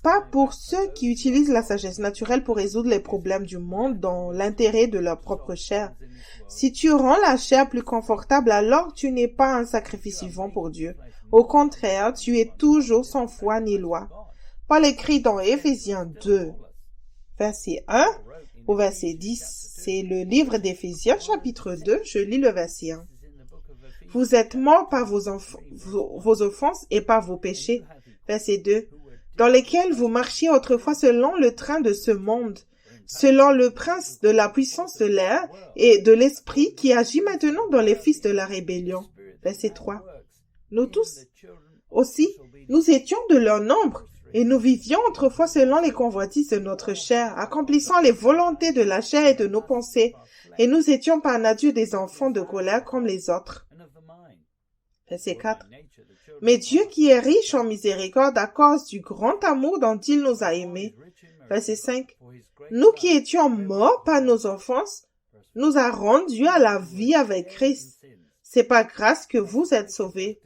pas pour ceux qui utilisent la sagesse naturelle pour résoudre les problèmes du monde dans l'intérêt de leur propre chair. Si tu rends la chair plus confortable, alors tu n'es pas un sacrifice vivant pour Dieu. Au contraire, tu es toujours sans foi ni loi. Paul écrit dans Éphésiens 2, verset 1 au verset 10. C'est le livre d'Éphésiens, chapitre 2. Je lis le verset 1. Vous êtes morts par vos offenses et par vos péchés. Verset 2. Dans lesquels vous marchiez autrefois selon le train de ce monde, selon le prince de la puissance de l'air et de l'esprit qui agit maintenant dans les fils de la rébellion. Verset 3. Nous tous aussi, nous étions de leur nombre, et nous vivions autrefois selon les convoitises de notre chair, accomplissant les volontés de la chair et de nos pensées, et nous étions par nature des enfants de colère comme les autres. Verset 4. Mais Dieu qui est riche en miséricorde à cause du grand amour dont il nous a aimés. Verset 5. Nous qui étions morts par nos offenses, nous a rendus à la vie avec Christ. C'est par grâce que vous êtes sauvés.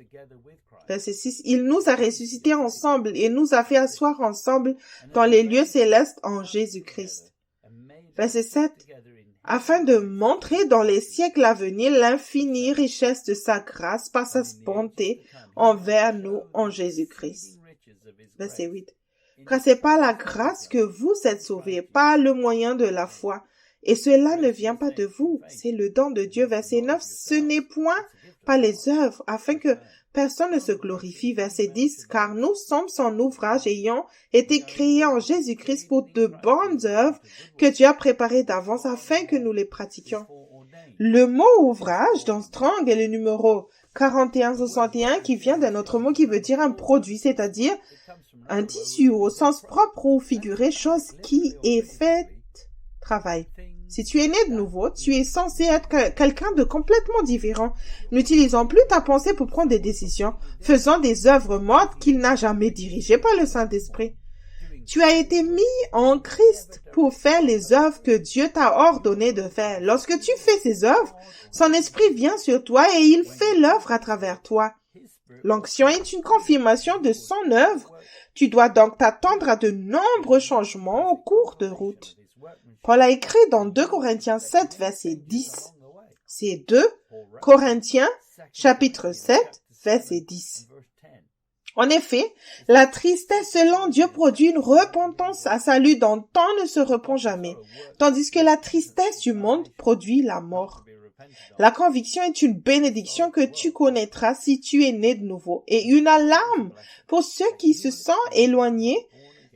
Verset 6. Il nous a ressuscités ensemble et nous a fait asseoir ensemble dans les lieux célestes en Jésus-Christ. Verset 7. Afin de montrer dans les siècles à venir l'infinie richesse de sa grâce par sa bonté envers nous en Jésus-Christ. Verset 8. Car c'est par la grâce que vous êtes sauvés, par le moyen de la foi. Et cela ne vient pas de vous, c'est le don de Dieu. Verset 9. Ce n'est point par les œuvres, afin que personne ne se glorifie. Verset 10. Car nous sommes son ouvrage ayant été créés en Jésus-Christ pour de bonnes œuvres que Dieu a préparées d'avance afin que nous les pratiquions. Le mot ouvrage dans Strong est le numéro 4161 qui vient d'un autre mot qui veut dire un produit, c'est-à-dire un tissu au sens propre ou figuré, chose qui est faite, travail. Si tu es né de nouveau, tu es censé être quelqu'un de complètement différent, n'utilisant plus ta pensée pour prendre des décisions, faisant des œuvres mortes qu'il n'a jamais dirigées par le Saint-Esprit. Tu as été mis en Christ pour faire les œuvres que Dieu t'a ordonné de faire. Lorsque tu fais ces œuvres, son esprit vient sur toi et il fait l'œuvre à travers toi. L'onction est une confirmation de son œuvre. Tu dois donc t'attendre à de nombreux changements au cours de route. Paul a écrit dans 2 Corinthiens 7, verset 10. C'est 2 Corinthiens, chapitre 7, verset 10. En effet, la tristesse selon Dieu produit une repentance à salut dont on ne se repent jamais, tandis que la tristesse du monde produit la mort. La conviction est une bénédiction que tu connaîtras si tu es né de nouveau et une alarme pour ceux qui se sentent éloignés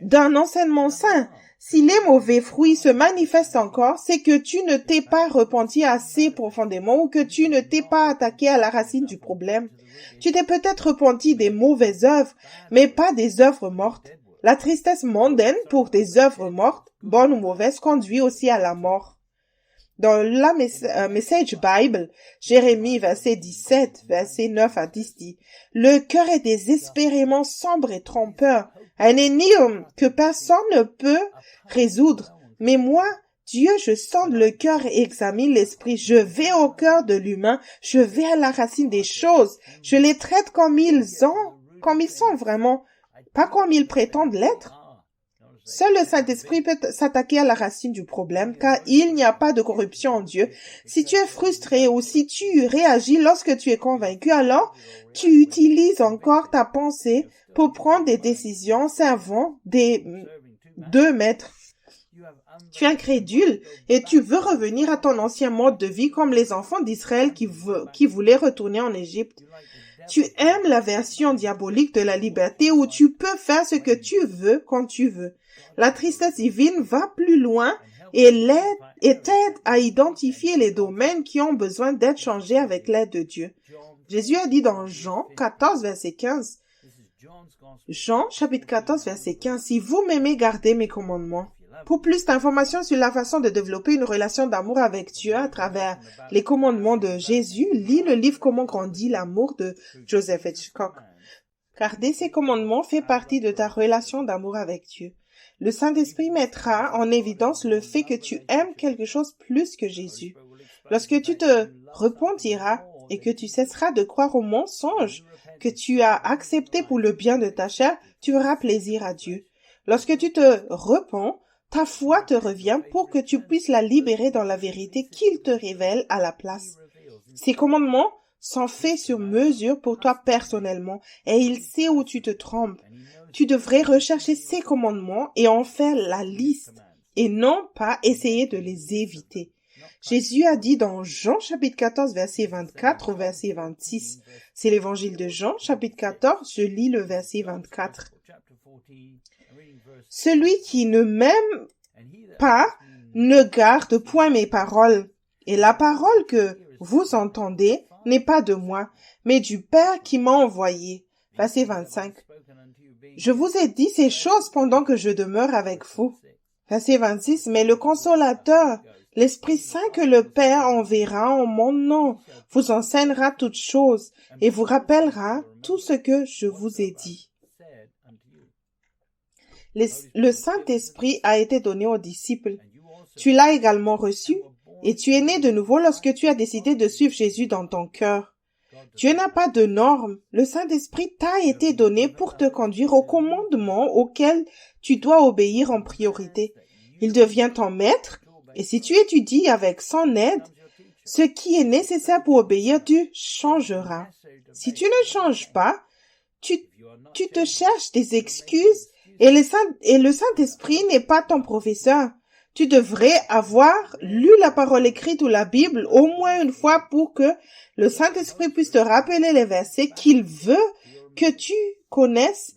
d'un enseignement sain. Si les mauvais fruits se manifestent encore, c'est que tu ne t'es pas repenti assez profondément ou que tu ne t'es pas attaqué à la racine du problème. Tu t'es peut-être repenti des mauvaises œuvres, mais pas des œuvres mortes. La tristesse mondaine pour des œuvres mortes, bonnes ou mauvaises, conduit aussi à la mort. Dans la Message Bible, Jérémie, verset 17, verset 9 à 10 dit « Le cœur est désespérément sombre et trompeur, un énigme que personne ne peut résoudre. Mais moi, Dieu, je sonde le cœur et examine l'esprit. Je vais au cœur de l'humain, je vais à la racine des choses. Je les traite comme ils sont vraiment, pas comme ils prétendent l'être. » Seul le Saint-Esprit peut s'attaquer à la racine du problème, car il n'y a pas de corruption en Dieu. Si tu es frustré ou si tu réagis lorsque tu es convaincu, alors tu utilises encore ta pensée pour prendre des décisions servant des 2 maîtres. Tu es incrédule et tu veux revenir à ton ancien mode de vie comme les enfants d'Israël qui voulaient retourner en Égypte. Tu aimes la version diabolique de la liberté où tu peux faire ce que tu veux quand tu veux. La tristesse divine va plus loin et t'aide à identifier les domaines qui ont besoin d'être changés avec l'aide de Dieu. Jésus a dit dans Jean 14, verset 15, Jean, chapitre 14, verset 15, « Si vous m'aimez, gardez mes commandements. » Pour plus d'informations sur la façon de développer une relation d'amour avec Dieu à travers les commandements de Jésus, lis le livre Comment grandit l'amour de Joseph Hitchcock. Garder ces commandements fait partie de ta relation d'amour avec Dieu. Le Saint-Esprit mettra en évidence le fait que tu aimes quelque chose plus que Jésus. Lorsque tu te repentiras et que tu cesseras de croire aux mensonges que tu as acceptés pour le bien de ta chair, tu auras plaisir à Dieu. Lorsque tu te repens, ta foi te revient pour que tu puisses la libérer dans la vérité qu'il te révèle à la place. Ces commandements sont faits sur mesure pour toi personnellement et il sait où tu te trompes. Tu devrais rechercher ces commandements et en faire la liste et non pas essayer de les éviter. Jésus a dit dans Jean chapitre 14 verset 24 au verset 26. C'est l'évangile de Jean chapitre 14, je lis le verset 24. Celui qui ne m'aime pas ne garde point mes paroles. Et la parole que vous entendez n'est pas de moi, mais du Père qui m'a envoyé. Verset 25. Je vous ai dit ces choses pendant que je demeure avec vous. Verset 26. Mais le Consolateur, l'Esprit Saint que le Père enverra en mon nom, vous enseignera toutes choses et vous rappellera tout ce que je vous ai dit. Le Saint-Esprit a été donné aux disciples. Tu l'as également reçu et tu es né de nouveau lorsque tu as décidé de suivre Jésus dans ton cœur. Dieu n'a pas de normes. Le Saint-Esprit t'a été donné pour te conduire au commandement auquel tu dois obéir en priorité. Il devient ton maître et si tu étudies avec son aide, ce qui est nécessaire pour obéir, tu changeras. Si tu ne changes pas, tu te cherches des excuses et le Saint-Esprit n'est pas ton professeur. Tu devrais avoir lu la parole écrite ou la Bible au moins une fois pour que le Saint-Esprit puisse te rappeler les versets qu'il veut que tu connaisses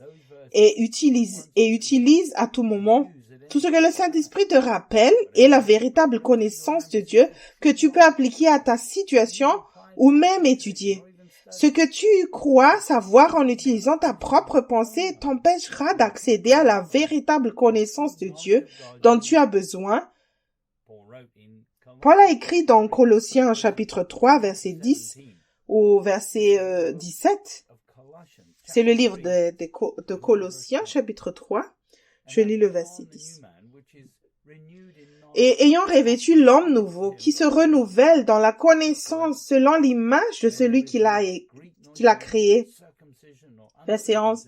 et utilise à tout moment. Tout ce que le Saint-Esprit te rappelle est la véritable connaissance de Dieu que tu peux appliquer à ta situation ou même étudier. Ce que tu crois savoir en utilisant ta propre pensée t'empêchera d'accéder à la véritable connaissance de Dieu dont tu as besoin. Paul a écrit dans Colossiens chapitre 3 verset 10 au verset 17. C'est le livre de Colossiens chapitre 3. Je lis le verset 10. Et ayant revêtu l'homme nouveau, qui se renouvelle dans la connaissance selon l'image de celui qui l'a créé. Verset 11.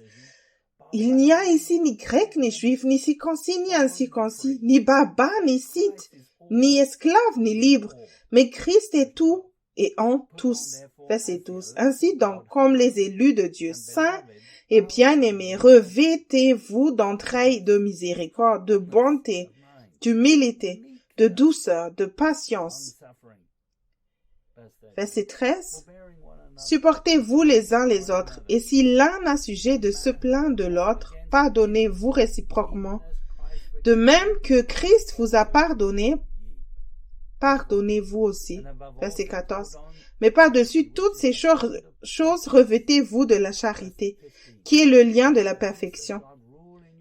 Il n'y a ici ni grec, ni juif, ni circoncis, ni incirconcis, ni barbare, ni scythe, ni esclave, ni libre, mais Christ est tout et en tous. Verset 12. Ainsi donc, comme les élus de Dieu saints et bien-aimés, revêtez-vous d'entrailles de miséricorde, de bonté, d'humilité, de douceur, de patience. Verset 13. Supportez-vous les uns les autres, et si l'un a sujet de se plaindre de l'autre, pardonnez-vous réciproquement. De même que Christ vous a pardonné, pardonnez-vous aussi. Verset 14. Mais par-dessus toutes ces choses, revêtez-vous de la charité, qui est le lien de la perfection.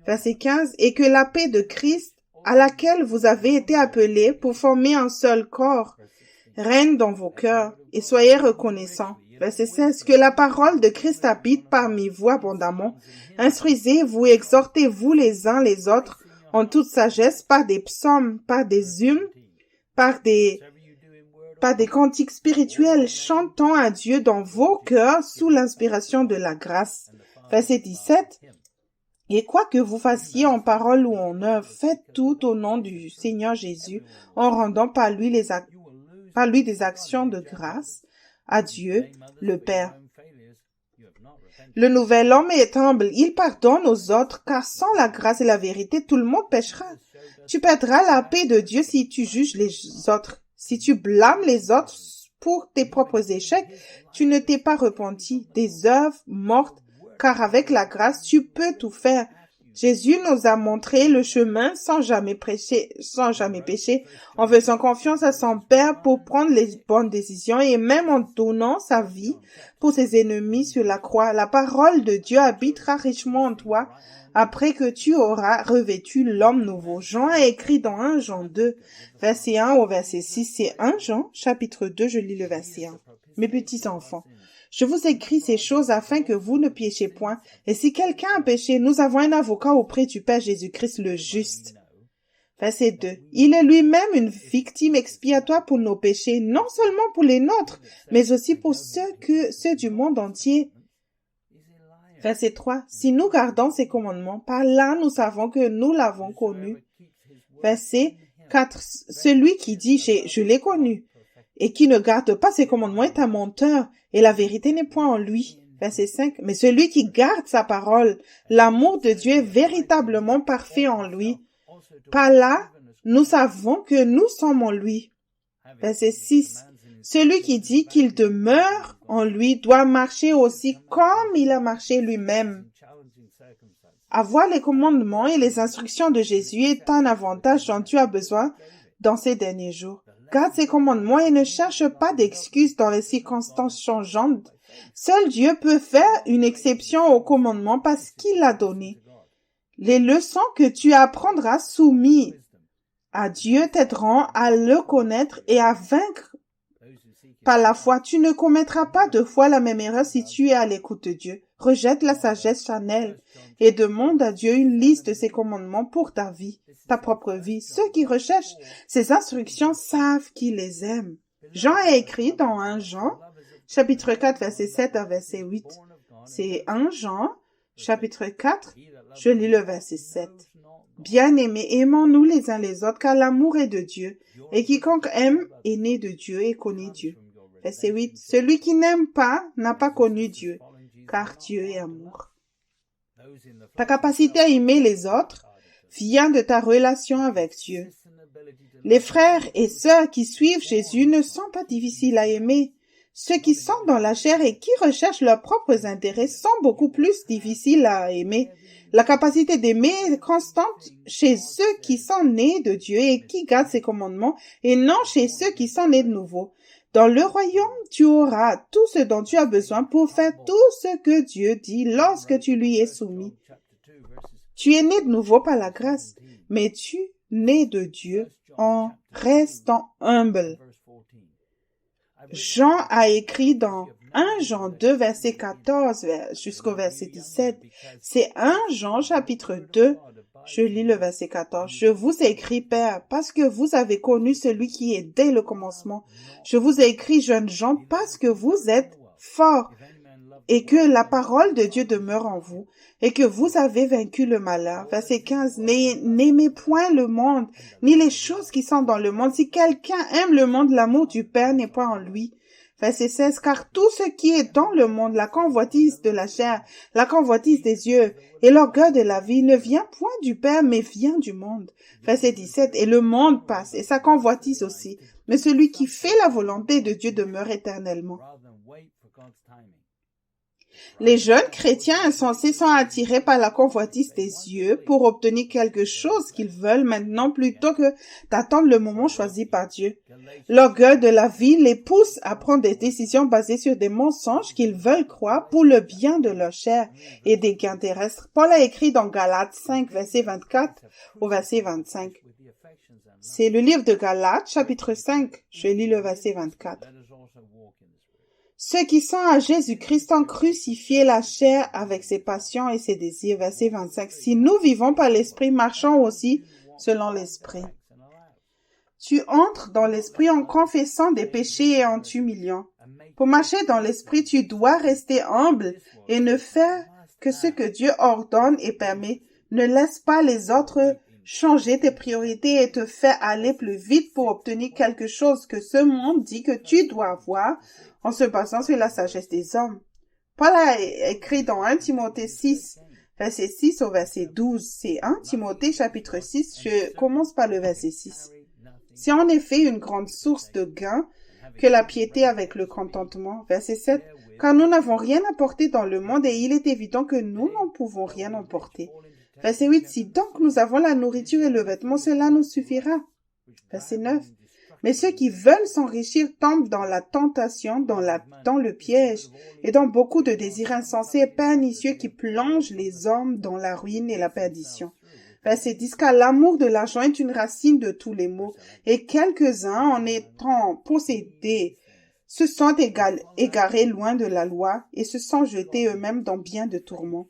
Verset 15. Et que la paix de Christ, à laquelle vous avez été appelés pour former un seul corps, règne dans vos cœurs, et soyez reconnaissants. Verset 16. Que la parole de Christ habite parmi vous abondamment. Instruisez-vous, exhortez-vous les uns les autres en toute sagesse par des psaumes, par des hymnes, par des cantiques spirituels, chantant à Dieu dans vos cœurs sous l'inspiration de la grâce. Verset 17. Et quoi que vous fassiez en parole ou en œuvre, faites tout au nom du Seigneur Jésus, en rendant par lui des actions de grâce à Dieu, le Père. Le nouvel homme est humble, il pardonne aux autres, car sans la grâce et la vérité, tout le monde péchera. Tu perdras la paix de Dieu si tu juges les autres. Si tu blâmes les autres pour tes propres échecs, tu ne t'es pas repenti des œuvres mortes, car avec la grâce, tu peux tout faire. Jésus nous a montré le chemin sans jamais pécher, en faisant confiance à son Père pour prendre les bonnes décisions et même en donnant sa vie pour ses ennemis sur la croix. La parole de Dieu habitera richement en toi après que tu auras revêtu l'homme nouveau. Jean a écrit dans 1 Jean 2, verset 1 au verset 6. C'est 1 Jean, chapitre 2, je lis le verset 1. Mes petits enfants, je vous écris ces choses afin que vous ne péchiez point. Et si quelqu'un a péché, nous avons un avocat auprès du Père Jésus-Christ le juste. Verset 2. Il est lui-même une victime expiatoire pour nos péchés, non seulement pour les nôtres, mais aussi pour ceux du monde entier. Verset 3. Si nous gardons ses commandements, par là nous savons que nous l'avons connu. Verset 4. Celui qui dit je l'ai connu et qui ne garde pas ses commandements est un menteur et la vérité n'est point en lui. Verset 5. Mais celui qui garde sa parole, l'amour de Dieu est véritablement parfait en lui. Par là, nous savons que nous sommes en lui. Verset 6. Celui qui dit qu'il demeure en lui doit marcher aussi comme il a marché lui-même. Avoir les commandements et les instructions de Jésus est un avantage dont tu as besoin dans ces derniers jours. Garde ses commandements et ne cherche pas d'excuses dans les circonstances changeantes. Seul Dieu peut faire une exception aux commandements parce qu'il l'a donné. Les leçons que tu apprendras soumis à Dieu t'aideront à le connaître et à vaincre par la foi. Tu ne commettras pas deux fois la même erreur si tu es à l'écoute de Dieu. Rejette la sagesse charnelle et demande à Dieu une liste de ses commandements pour ta vie, ta propre vie. Ceux qui recherchent ces instructions savent qu'il les aime. Jean a écrit dans 1 Jean, chapitre 4, verset 7 à verset 8. C'est 1 Jean, chapitre 4, je lis le verset 7. Bien-aimés, aimons-nous les uns les autres, car l'amour est de Dieu, et quiconque aime est né de Dieu et connaît Dieu. Verset 8. Celui qui n'aime pas n'a pas connu Dieu, car Dieu est amour. Ta capacité à aimer les autres vient de ta relation avec Dieu. Les frères et sœurs qui suivent Jésus ne sont pas difficiles à aimer. Ceux qui sont dans la chair et qui recherchent leurs propres intérêts sont beaucoup plus difficiles à aimer. La capacité d'aimer est constante chez ceux qui sont nés de Dieu et qui gardent ses commandements et non chez ceux qui sont nés de nouveau. Dans le royaume, tu auras tout ce dont tu as besoin pour faire tout ce que Dieu dit lorsque tu lui es soumis. Tu es né de nouveau par la grâce, mais tu nais de Dieu en restant humble. Jean a écrit dans 1 Jean 2, verset 14 jusqu'au verset 17. C'est 1 Jean, chapitre 2, je lis le verset 14. Je vous ai écrit, Père, parce que vous avez connu celui qui est dès le commencement. Je vous ai écrit, jeunes gens, parce que vous êtes forts et que la parole de Dieu demeure en vous et que vous avez vaincu le malheur. Verset 15. N'aimez point le monde, ni les choses qui sont dans le monde. Si quelqu'un aime le monde, l'amour du Père n'est point en lui. Verset 16. Car tout ce qui est dans le monde, la convoitise de la chair, la convoitise des yeux et l'orgueil de la vie ne vient point du Père, mais vient du monde. Verset 17. Et le monde passe, et sa convoitise aussi. Mais celui qui fait la volonté de Dieu demeure éternellement. Les jeunes chrétiens insensés sont attirés par la convoitise des yeux pour obtenir quelque chose qu'ils veulent maintenant plutôt que d'attendre le moment choisi par Dieu. L'orgueil de la vie les pousse à prendre des décisions basées sur des mensonges qu'ils veulent croire pour le bien de leur chair et des gains terrestres. Paul a écrit dans Galates 5, verset 24 au verset 25. C'est le livre de Galates, chapitre 5. Je lis le verset 24. Ceux qui sont à Jésus-Christ ont crucifié la chair avec ses passions et ses désirs. Verset 25. Si nous vivons par l'esprit, marchons aussi selon l'esprit. Tu entres dans l'esprit en confessant des péchés et en t'humiliant. Pour marcher dans l'esprit, tu dois rester humble et ne faire que ce que Dieu ordonne et permet. Ne laisse pas les autres changer tes priorités et te faire aller plus vite pour obtenir quelque chose que ce monde dit que tu dois avoir en se basant sur la sagesse des hommes. Paul a écrit dans 1 Timothée 6, verset 6 au verset 12. C'est 1 Timothée chapitre 6, je commence par le verset 6. C'est en effet une grande source de gain que la piété avec le contentement. Verset 7. Car nous n'avons rien apporté dans le monde et il est évident que nous n'en pouvons rien emporter. Verset 8, si donc nous avons la nourriture et le vêtement, cela nous suffira. Verset 9, mais ceux qui veulent s'enrichir tombent dans la tentation, dans le piège, et dans beaucoup de désirs insensés et pernicieux qui plongent les hommes dans la ruine et la perdition. Verset 10, car l'amour de l'argent est une racine de tous les maux, et quelques-uns, en étant possédés, se sont égarés loin de la loi, et se sont jetés eux-mêmes dans bien de tourments.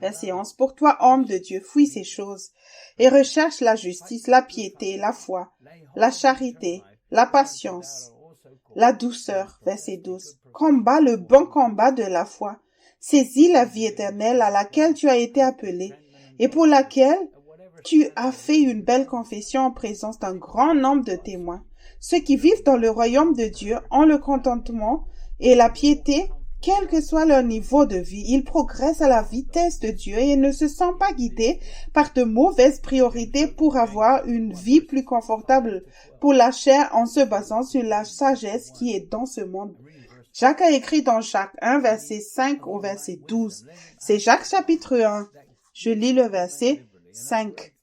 Verset 11, pour toi, homme de Dieu, fuis ces choses, et recherche la justice, la piété, la foi, la charité, la patience, la douceur. Verset 12, combat le bon combat de la foi, saisis la vie éternelle à laquelle tu as été appelé, et pour laquelle tu as fait une belle confession en présence d'un grand nombre de témoins. Ceux qui vivent dans le royaume de Dieu ont le contentement et la piété, quel que soit leur niveau de vie. Ils progressent à la vitesse de Dieu et ne se sont pas guidés par de mauvaises priorités pour avoir une vie plus confortable pour la chair en se basant sur la sagesse qui est dans ce monde. Jacques a écrit dans Jacques 1, verset 5 au verset 12. C'est Jacques chapitre 1. Je lis le verset 5.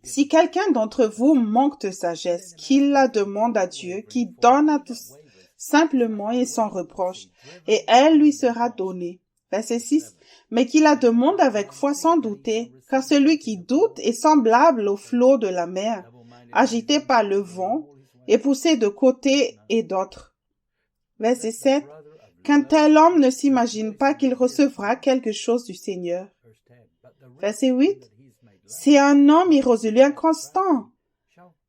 Si quelqu'un d'entre vous manque de sagesse, qu'il la demande à Dieu, qui donne à tous simplement et sans reproche, et elle lui sera donnée. Verset 6. Mais qu'il la demande avec foi sans douter, car celui qui doute est semblable au flot de la mer, agité par le vent et poussé de côté et d'autre. Verset 7. Qu'un tel homme ne s'imagine pas qu'il recevra quelque chose du Seigneur. Verset 8. C'est un homme irrésolu, inconstant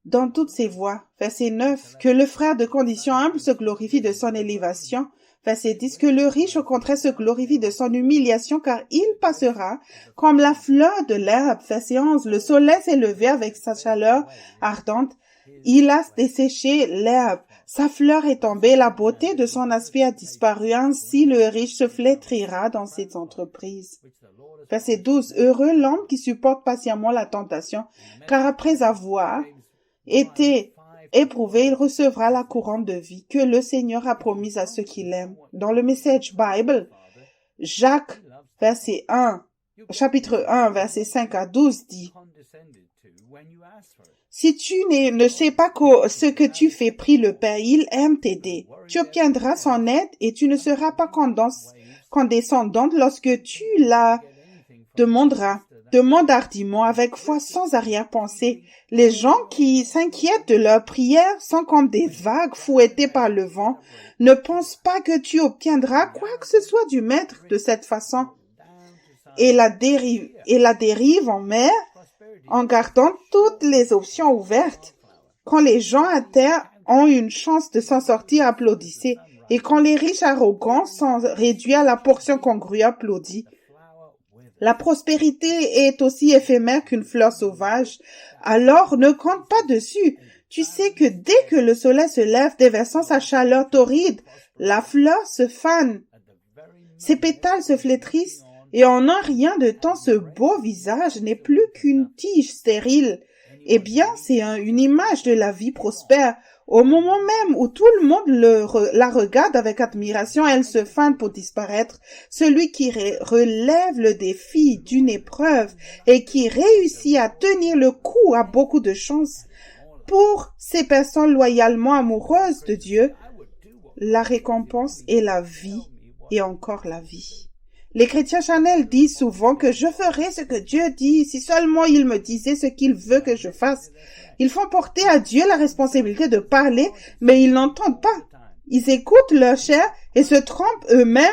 dans toutes ses voies. Verset 9. Que le frère de condition humble se glorifie de son élévation. Verset 10. Que le riche au contraire se glorifie de son humiliation, car il passera comme la fleur de l'herbe. Verset 11. Le soleil s'est levé avec sa chaleur ardente. Il a desséché l'herbe. Sa fleur est tombée, la beauté de son aspect a disparu. Ainsi le riche se flétrira dans ses entreprises. Verset 12. Heureux l'homme qui supporte patiemment la tentation, car après avoir été éprouvé, il recevra la couronne de vie que le Seigneur a promise à ceux qui l'aiment. Dans le Message Bible, Jacques, chapitre 1, verset 5 à 12 dit: si tu ne sais pas ce que tu fais prie le Père, il aime t'aider. Tu obtiendras son aide et tu ne seras pas condescendante lorsque tu la demanderas. Demande hardiment, avec foi, sans arrière-pensée. Les gens qui s'inquiètent de leurs prières sont comme des vagues fouettées par le vent. Ne pense pas que tu obtiendras quoi que ce soit du Maître de cette façon. Et la dérive en mer, en gardant toutes les options ouvertes. Quand les gens à terre ont une chance de s'en sortir, applaudissez. Et quand les riches arrogants sont réduits à la portion congrue, applaudis. La prospérité est aussi éphémère qu'une fleur sauvage. Alors ne compte pas dessus. Tu sais que dès que le soleil se lève, déversant sa chaleur torride, la fleur se fane. Ses pétales se flétrissent. Et en un rien de temps, ce beau visage n'est plus qu'une tige stérile. Eh bien, c'est une image de la vie prospère. Au moment même où tout le monde la regarde avec admiration, elle se fane pour disparaître. Celui qui relève le défi d'une épreuve et qui réussit à tenir le coup a beaucoup de chance. Pour ces personnes loyalement amoureuses de Dieu, la récompense est la vie et encore la vie. Les chrétiens charnels disent souvent que je ferai ce que Dieu dit si seulement il me disait ce qu'il veut que je fasse. Ils font porter à Dieu la responsabilité de parler, mais ils n'entendent pas. Ils écoutent leur chair et se trompent eux-mêmes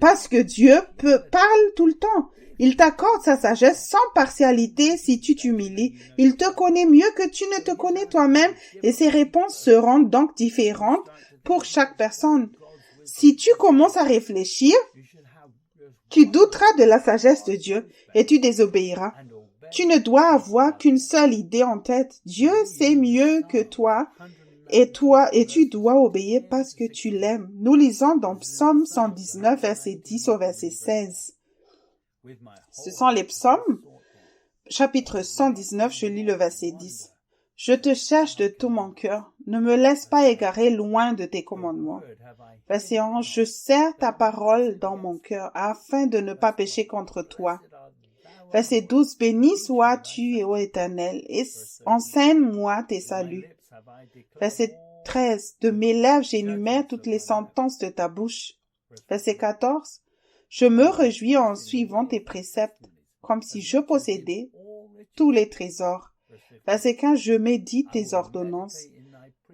parce que Dieu parle tout le temps. Il t'accorde sa sagesse sans partialité si tu t'humilies. Il te connaît mieux que tu ne te connais toi-même et ses réponses seront donc différentes pour chaque personne. Si tu commences à réfléchir, tu douteras de la sagesse de Dieu et tu désobéiras. Tu ne dois avoir qu'une seule idée en tête. Dieu sait mieux que toi et tu dois obéir parce que tu l'aimes. Nous lisons dans Psaume 119, verset 10 au verset 16. Ce sont les psaumes, chapitre 119, je lis le verset 10. Je te cherche de tout mon cœur. Ne me laisse pas égarer loin de tes commandements. Verset 11. Je serre ta parole dans mon cœur afin de ne pas pécher contre toi. Verset 12, béni sois-tu, ô Éternel, et enseigne-moi tes saluts. Verset 13, de mes lèvres j'énumère toutes les sentences de ta bouche. Verset 14, je me réjouis en suivant tes préceptes, comme si je possédais tous les trésors. Verset 15, je médite tes ordonnances.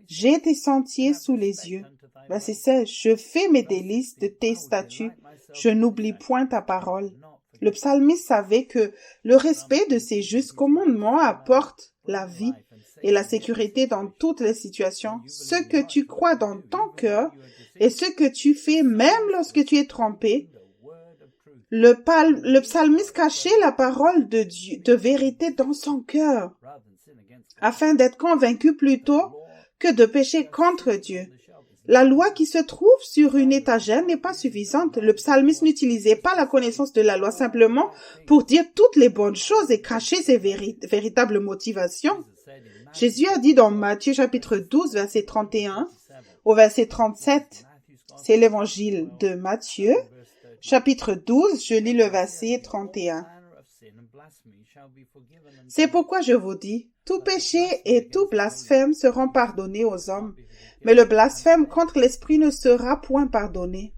J'ai tes sentiers sous les yeux. Verset 16, je fais mes délices de tes statuts. Je n'oublie point ta parole. Le psalmiste savait que le respect de ces justes commandements apporte la vie et la sécurité dans toutes les situations. Ce que tu crois dans ton cœur et ce que tu fais même lorsque tu es trompé. Le psalmiste cachait la parole de Dieu, de vérité dans son cœur, afin d'être convaincu plutôt que de pécher contre Dieu. La loi qui se trouve sur une étagère n'est pas suffisante. Le psalmiste n'utilisait pas la connaissance de la loi simplement pour dire toutes les bonnes choses et cacher ses véritables motivations. Jésus a dit dans Matthieu chapitre 12, verset 31 au verset 37, c'est l'évangile de Matthieu, chapitre 12, je lis le verset 31. C'est pourquoi je vous dis, tout péché et tout blasphème seront pardonnés aux hommes, mais le blasphème contre l'Esprit ne sera point pardonné.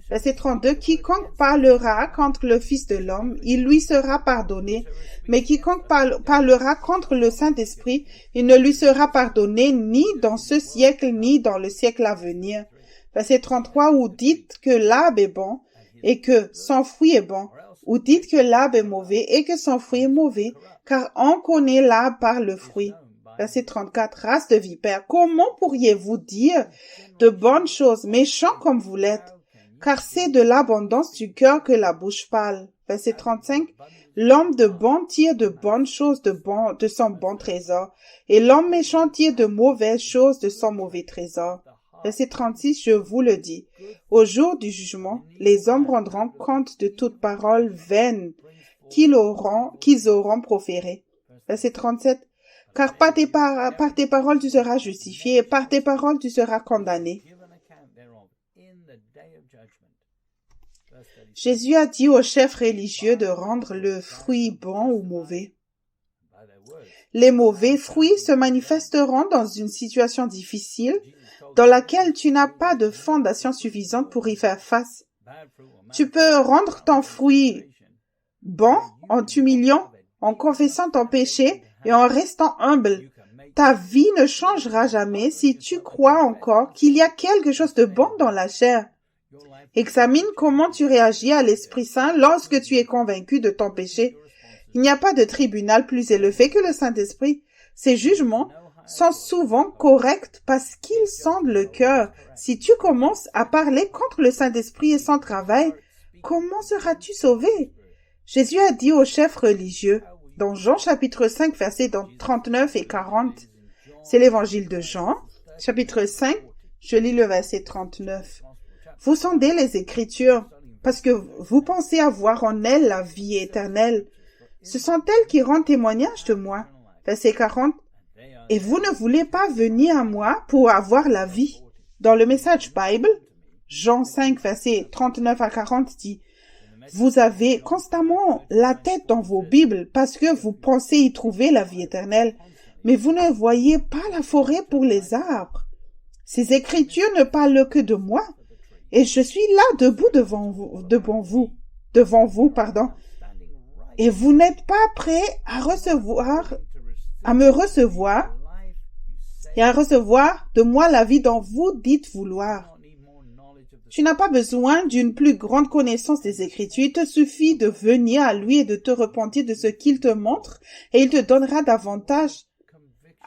Verset 32, quiconque parlera contre le Fils de l'homme, il lui sera pardonné, mais quiconque parlera contre le Saint-Esprit, il ne lui sera pardonné ni dans ce siècle, ni dans le siècle à venir. Verset 33, ou dites que l'arbre est bon, et que son fruit est bon, ou dites que l'arbre est mauvais, et que son fruit est mauvais, car on connaît l'arbre par le fruit. Verset 34, race de vipères, comment pourriez-vous dire de bonnes choses, méchants comme vous l'êtes? Car c'est de l'abondance du cœur que la bouche parle. Verset 35, l'homme de bon tire de bonnes choses de son bon trésor, et l'homme méchant tire de mauvaises choses de son mauvais trésor. Verset 36, je vous le dis, au jour du jugement, les hommes rendront compte de toute parole vaine qu'ils auront proférée. Verset 37, car par tes paroles tu seras justifié, et par tes paroles tu seras condamné. Jésus a dit aux chefs religieux de rendre le fruit bon ou mauvais. Les mauvais fruits se manifesteront dans une situation difficile dans laquelle tu n'as pas de fondation suffisante pour y faire face. Tu peux rendre ton fruit bon en t'humiliant, en confessant ton péché et en restant humble. Ta vie ne changera jamais si tu crois encore qu'il y a quelque chose de bon dans la chair. Examine comment tu réagis à l'Esprit Saint lorsque tu es convaincu de ton péché. Il n'y a pas de tribunal plus élevé que le Saint-Esprit. Ses jugements sont souvent corrects parce qu'ils sondent le cœur. Si tu commences à parler contre le Saint-Esprit et son travail, comment seras-tu sauvé? Jésus a dit aux chefs religieux, dans Jean chapitre 5, versets 39 et 40. C'est l'évangile de Jean, chapitre 5, je lis le verset 39. Vous sondez les Écritures parce que vous pensez avoir en elles la vie éternelle. Ce sont elles qui rendent témoignage de moi. Verset 40. Et vous ne voulez pas venir à moi pour avoir la vie. Dans le Message Bible, Jean 5, verset 39 à 40 dit, vous avez constamment la tête dans vos Bibles parce que vous pensez y trouver la vie éternelle, mais vous ne voyez pas la forêt pour les arbres. Ces Écritures ne parlent que de moi, et je suis là debout devant vous, et vous n'êtes pas prêts à me recevoir et à recevoir de moi la vie dont vous dites vouloir. Tu n'as pas besoin d'une plus grande connaissance des Écritures. Il te suffit de venir à lui et de te repentir de ce qu'il te montre et il te donnera davantage.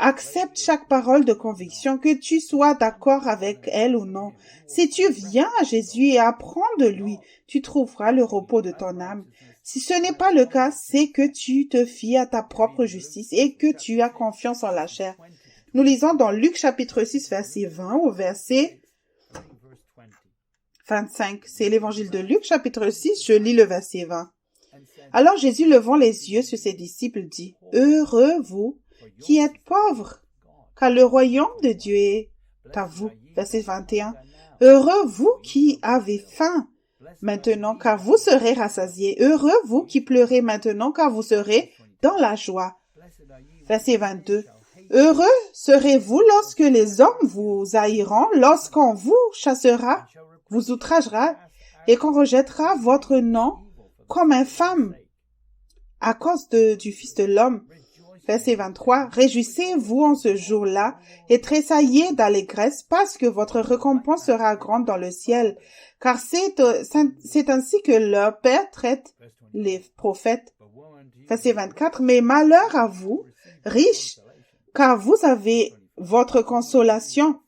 Accepte chaque parole de conviction, que tu sois d'accord avec elle ou non. Si tu viens à Jésus et apprends de lui, tu trouveras le repos de ton âme. Si ce n'est pas le cas, c'est que tu te fies à ta propre justice et que tu as confiance en la chair. Nous lisons dans Luc chapitre 6, verset 20 au verset 25. C'est l'évangile de Luc chapitre 6, je lis le verset 20. Alors Jésus, levant les yeux sur ses disciples, dit, « Heureux vous qui êtes pauvres, car le royaume de Dieu est à vous. » Verset 21. « Heureux vous qui avez faim, maintenant, car vous serez rassasiés. Heureux vous qui pleurez maintenant, car vous serez dans la joie. Verset 22. Heureux serez-vous lorsque les hommes vous haïront, lorsqu'on vous chassera, vous outragera, et qu'on rejettera votre nom comme infâme à cause du Fils de l'homme. Verset 23. Réjouissez-vous en ce jour-là et tressaillez d'allégresse parce que votre récompense sera grande dans le ciel. Car c'est ainsi que leur Père traite les prophètes. Verset 24. Mais malheur à vous, riches, car vous avez votre consolation.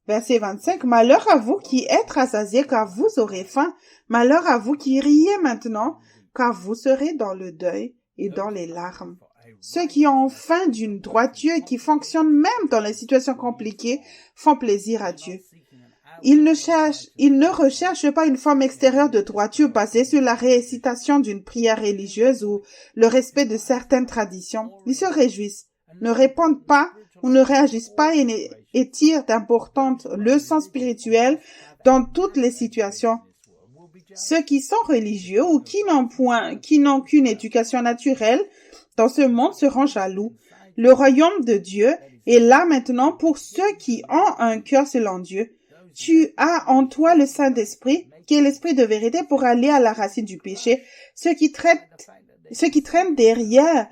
Verset 25. Malheur à vous qui êtes rassasiés, car vous aurez faim. Malheur à vous qui riez maintenant, car vous serez dans le deuil et dans les larmes. Ceux qui ont faim d'une droiture et qui fonctionnent même dans les situations compliquées font plaisir à Dieu. Ils ne recherchent pas une forme extérieure de droiture basée sur la récitation d'une prière religieuse ou le respect de certaines traditions. Ils se réjouissent, ne répondent pas ou ne réagissent pas et tirent d'importantes leçons spirituelles dans toutes les situations. Ceux qui sont religieux ou qui n'ont qu'une éducation naturelle dans ce monde seront jaloux. Le royaume de Dieu est là maintenant pour ceux qui ont un cœur selon Dieu. Tu as en toi le Saint-Esprit, qui est l'Esprit de vérité pour aller à la racine du péché. Ceux qui traînent derrière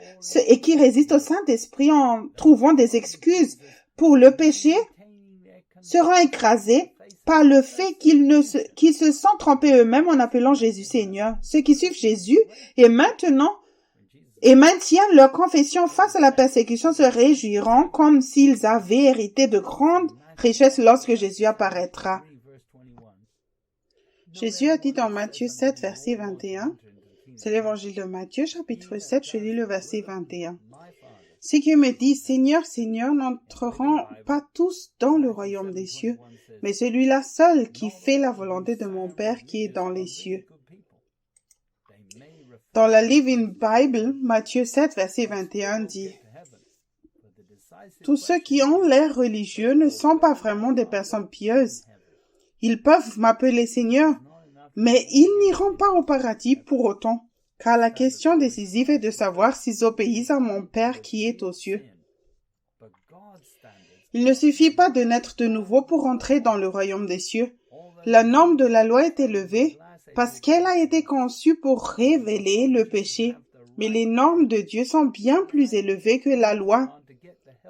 et qui résistent au Saint-Esprit en trouvant des excuses pour le péché seront écrasés par le fait qu'ils se sont trompés eux-mêmes en appelant Jésus Seigneur. Ceux qui suivent Jésus et maintiennent leur confession face à la persécution se réjouiront comme s'ils avaient hérité de grandes richesses lorsque Jésus apparaîtra. Jésus a dit dans Matthieu 7, verset 21, c'est l'évangile de Matthieu, chapitre 7, je lis le verset 21. Ceux qui me disent Seigneur, Seigneur n'entreront pas tous dans le royaume des cieux, mais celui-là seul qui fait la volonté de mon Père qui est dans les cieux. Dans la Living Bible, Matthieu 7, verset 21 dit « Tous ceux qui ont l'air religieux ne sont pas vraiment des personnes pieuses. Ils peuvent m'appeler Seigneur, mais ils n'iront pas au paradis pour autant, car la question décisive est de savoir s'ils obéissent à mon Père qui est aux cieux. Il ne suffit pas de naître de nouveau pour entrer dans le royaume des cieux. La norme de la loi est élevée, parce qu'elle a été conçue pour révéler le péché. Mais les normes de Dieu sont bien plus élevées que la loi.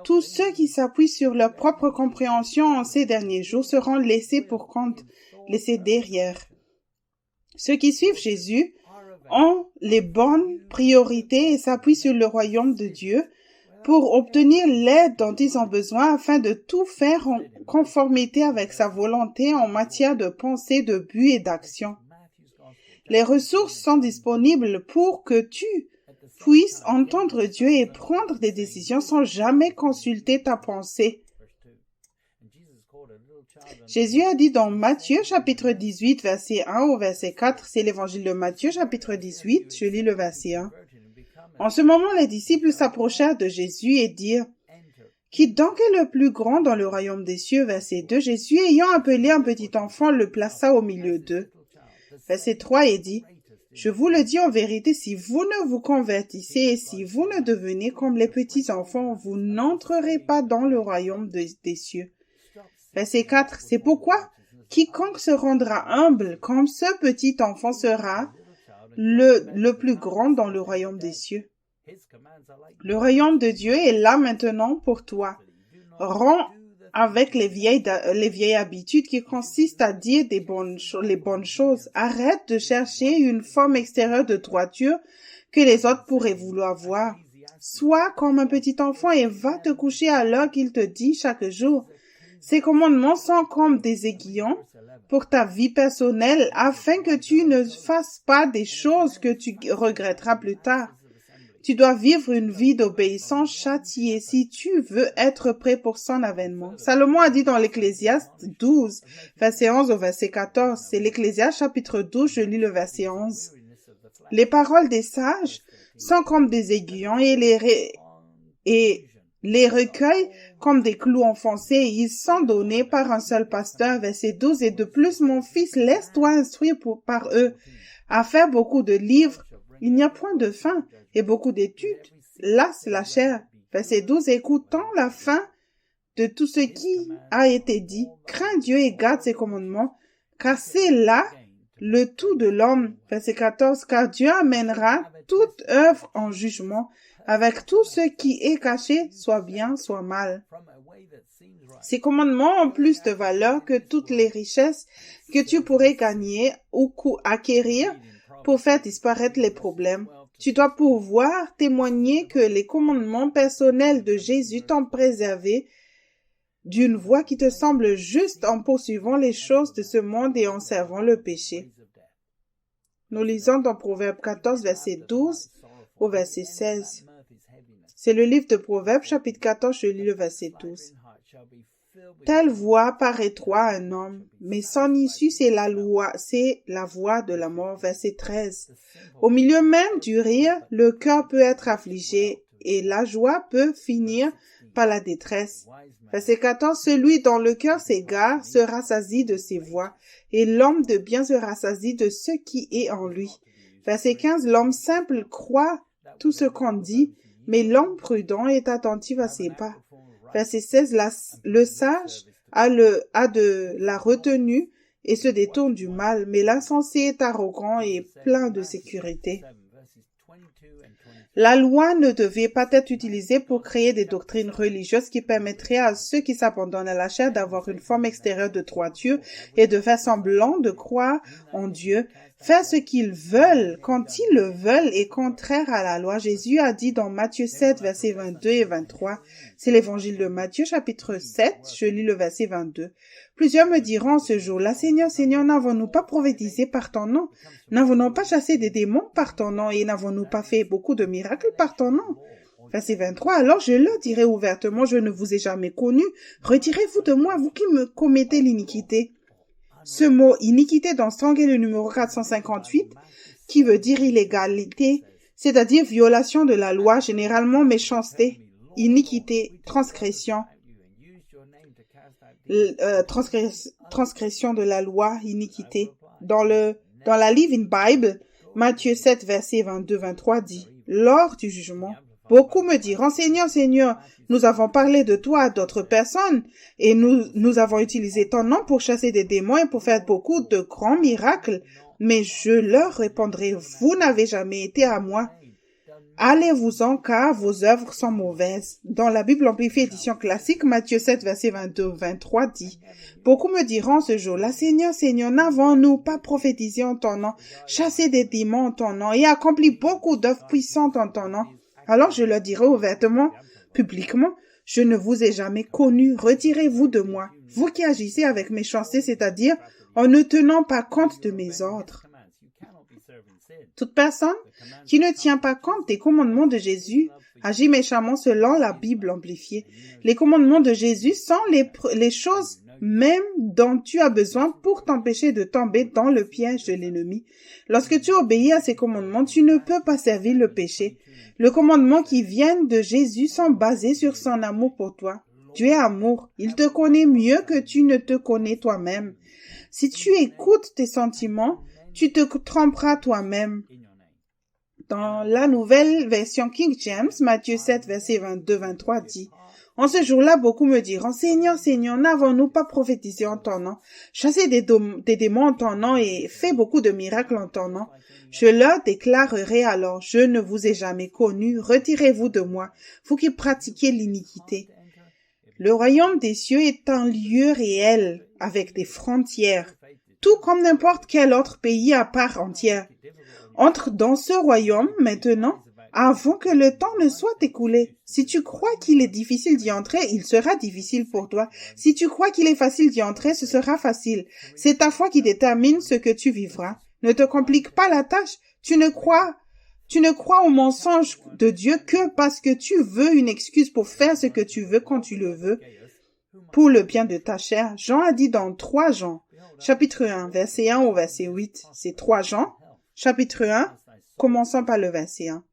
Tous ceux qui s'appuient sur leur propre compréhension en ces derniers jours seront laissés pour compte, laissés derrière. Ceux qui suivent Jésus ont les bonnes priorités et s'appuient sur le royaume de Dieu pour obtenir l'aide dont ils ont besoin afin de tout faire en conformité avec sa volonté en matière de pensée, de but et d'action. Les ressources sont disponibles pour que tu puisses entendre Dieu et prendre des décisions sans jamais consulter ta pensée. Jésus a dit dans Matthieu chapitre 18, verset 1 au verset 4, c'est l'évangile de Matthieu chapitre 18, je lis le verset 1. En ce moment, les disciples s'approchèrent de Jésus et dirent « Qui donc est le plus grand dans le royaume des cieux ?» Verset 2, Jésus ayant appelé un petit enfant le plaça au milieu d'eux. Verset 3 et dit « Je vous le dis en vérité, si vous ne vous convertissez et si vous ne devenez comme les petits enfants, vous n'entrerez pas dans le royaume des cieux. » Verset 4, c'est pourquoi quiconque se rendra humble comme ce petit enfant sera le plus grand dans le royaume des cieux. Le royaume de Dieu est là maintenant pour toi. Romps avec les vieilles habitudes qui consistent à dire les bonnes choses. Arrête de chercher une forme extérieure de droiture que les autres pourraient vouloir voir. Sois comme un petit enfant et va te coucher à l'heure qu'il te dit chaque jour. Ces commandements sont comme des aiguillons pour ta vie personnelle afin que tu ne fasses pas des choses que tu regretteras plus tard. Tu dois vivre une vie d'obéissance châtiée si tu veux être prêt pour son avènement. Salomon a dit dans l'Ecclésiaste 12, verset 11 au verset 14. C'est l'Ecclésiaste chapitre 12, je lis le verset 11. Les paroles des sages sont comme des aiguillons et les recueille comme des clous enfoncés et ils sont donnés par un seul pasteur. Verset 12. Et de plus, mon fils, laisse-toi instruire par eux. À faire beaucoup de livres, il n'y a point de fin, et beaucoup d'études, lasse la chair. Verset 12. Écoutons la fin de tout ce qui a été dit. Crains Dieu et garde ses commandements, car c'est là le tout de l'homme. Verset 14. Car Dieu amènera toute œuvre en jugement, avec tout ce qui est caché, soit bien, soit mal. Ces commandements ont plus de valeur que toutes les richesses que tu pourrais gagner ou acquérir pour faire disparaître les problèmes. Tu dois pouvoir témoigner que les commandements personnels de Jésus t'ont préservé d'une voie qui te semble juste en poursuivant les choses de ce monde et en servant le péché. Nous lisons dans Proverbe 14, verset 12 au verset 16. C'est le livre de Proverbes, chapitre 14, je lis le verset 12. Telle voie paraîtra à un homme, mais son issue c'est la voie de la mort. Verset 13. Au milieu même du rire, le cœur peut être affligé et la joie peut finir par la détresse. Verset 14. Celui dont le cœur s'égare se rassasie de ses voies, et l'homme de bien se rassasie de ce qui est en lui. Verset 15. L'homme simple croit tout ce qu'on dit, mais l'homme prudent est attentif à ses pas. Verset 16. Le sage a de la retenue et se détourne du mal, mais l'insensé est arrogant et plein de sécurité. La loi ne devait pas être utilisée pour créer des doctrines religieuses qui permettraient à ceux qui s'abandonnent à la chair d'avoir une forme extérieure de droiture et de faire semblant de croire en Dieu. Faire ce qu'ils veulent quand ils le veulent est contraire à la loi. Jésus a dit dans Matthieu 7, versets 22 et 23. C'est l'évangile de Matthieu, chapitre 7, je lis le verset 22. Plusieurs me diront ce jour-là, Seigneur, Seigneur, n'avons-nous pas prophétisé par ton nom? N'avons-nous pas chassé des démons par ton nom? Et n'avons-nous pas fait beaucoup de miracles par ton nom? Verset 23. Alors je leur dirai ouvertement, je ne vous ai jamais connu. Retirez-vous de moi, vous qui me commettez l'iniquité. Ce mot iniquité dans Strong est le numéro 458, qui veut dire illégalité, c'est-à-dire violation de la loi, généralement méchanceté, iniquité, transgression, transgression de la loi, iniquité. Dans la Living Bible, Matthieu 7, verset 22-23 dit, lors du jugement, beaucoup me diront, Seigneur, Seigneur, nous avons parlé de toi à d'autres personnes et nous avons utilisé ton nom pour chasser des démons et pour faire beaucoup de grands miracles. Mais je leur répondrai, vous n'avez jamais été à moi. Allez-vous-en car vos œuvres sont mauvaises. Dans la Bible amplifiée édition classique, Matthieu 7, verset 22-23 dit, beaucoup me diront ce jour-là, Seigneur, Seigneur, n'avons-nous pas prophétisé en ton nom, chassé des démons en ton nom et accompli beaucoup d'œuvres puissantes en ton nom? Alors je leur dirai ouvertement, publiquement, je ne vous ai jamais connu, retirez-vous de moi, vous qui agissez avec méchanceté, c'est-à-dire en ne tenant pas compte de mes ordres. Toute personne qui ne tient pas compte des commandements de Jésus agit méchamment selon la Bible amplifiée. Les commandements de Jésus sont les choses même dont tu as besoin pour t'empêcher de tomber dans le piège de l'ennemi. Lorsque tu obéis à ces commandements, tu ne peux pas servir le péché. Les commandements qui viennent de Jésus sont basés sur son amour pour toi. Dieu est amour. Il te connaît mieux que tu ne te connais toi-même. Si tu écoutes tes sentiments, tu te tromperas toi-même. Dans la nouvelle version King James, Matthieu 7, verset 22-23 dit, en ce jour-là, beaucoup me diront, Seigneur, Seigneur, n'avons-nous pas prophétisé en ton nom, chassé des démons en ton nom et fait beaucoup de miracles en ton nom? Je leur déclarerai alors, je ne vous ai jamais connu, retirez-vous de moi, vous qui pratiquez l'iniquité. Le royaume des cieux est un lieu réel, avec des frontières, tout comme n'importe quel autre pays à part entière. Entre dans ce royaume maintenant, avant que le temps ne soit écoulé. Si tu crois qu'il est difficile d'y entrer, il sera difficile pour toi. Si tu crois qu'il est facile d'y entrer, ce sera facile. C'est ta foi qui détermine ce que tu vivras. Ne te complique pas la tâche. Tu ne crois au mensonge de Dieu que parce que tu veux une excuse pour faire ce que tu veux quand tu le veux, pour le bien de ta chair. Jean a dit dans 3 Jean, chapitre 1, verset 1 au verset 8. C'est 3 Jean, chapitre 1, commençons par le verset 1.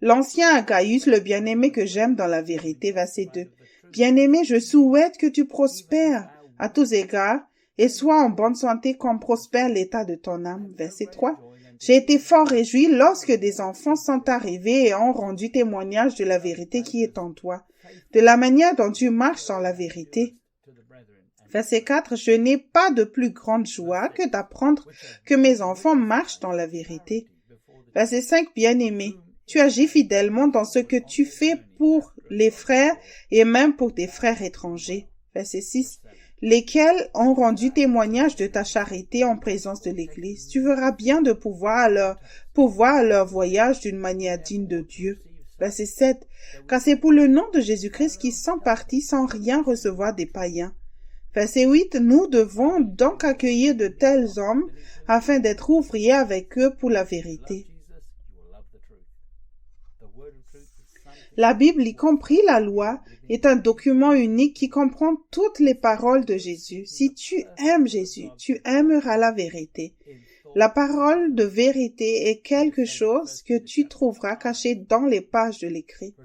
L'ancien Agaius, le bien-aimé que j'aime dans la vérité, verset 2. Bien-aimé, je souhaite que tu prospères à tous égards et sois en bonne santé comme prospère l'état de ton âme. Verset 3. J'ai été fort réjoui lorsque des enfants sont arrivés et ont rendu témoignage de la vérité qui est en toi, de la manière dont tu marches dans la vérité. Verset 4. Je n'ai pas de plus grande joie que d'apprendre que mes enfants marchent dans la vérité. Verset 5. Bien-aimé, tu agis fidèlement dans ce que tu fais pour les frères et même pour tes frères étrangers. Verset 6. Lesquels ont rendu témoignage de ta charité en présence de l'Église. Tu verras bien de pouvoir à leur voyage d'une manière digne de Dieu. Verset 7. Car c'est pour le nom de Jésus-Christ qu'ils sont partis sans rien recevoir des païens. Verset 8. Nous devons donc accueillir de tels hommes afin d'être ouvriers avec eux pour la vérité. La Bible, y compris la loi, est un document unique qui comprend toutes les paroles de Jésus. Si tu aimes Jésus, tu aimeras la vérité. La parole de vérité est quelque chose que tu trouveras caché dans les pages de l'écrit.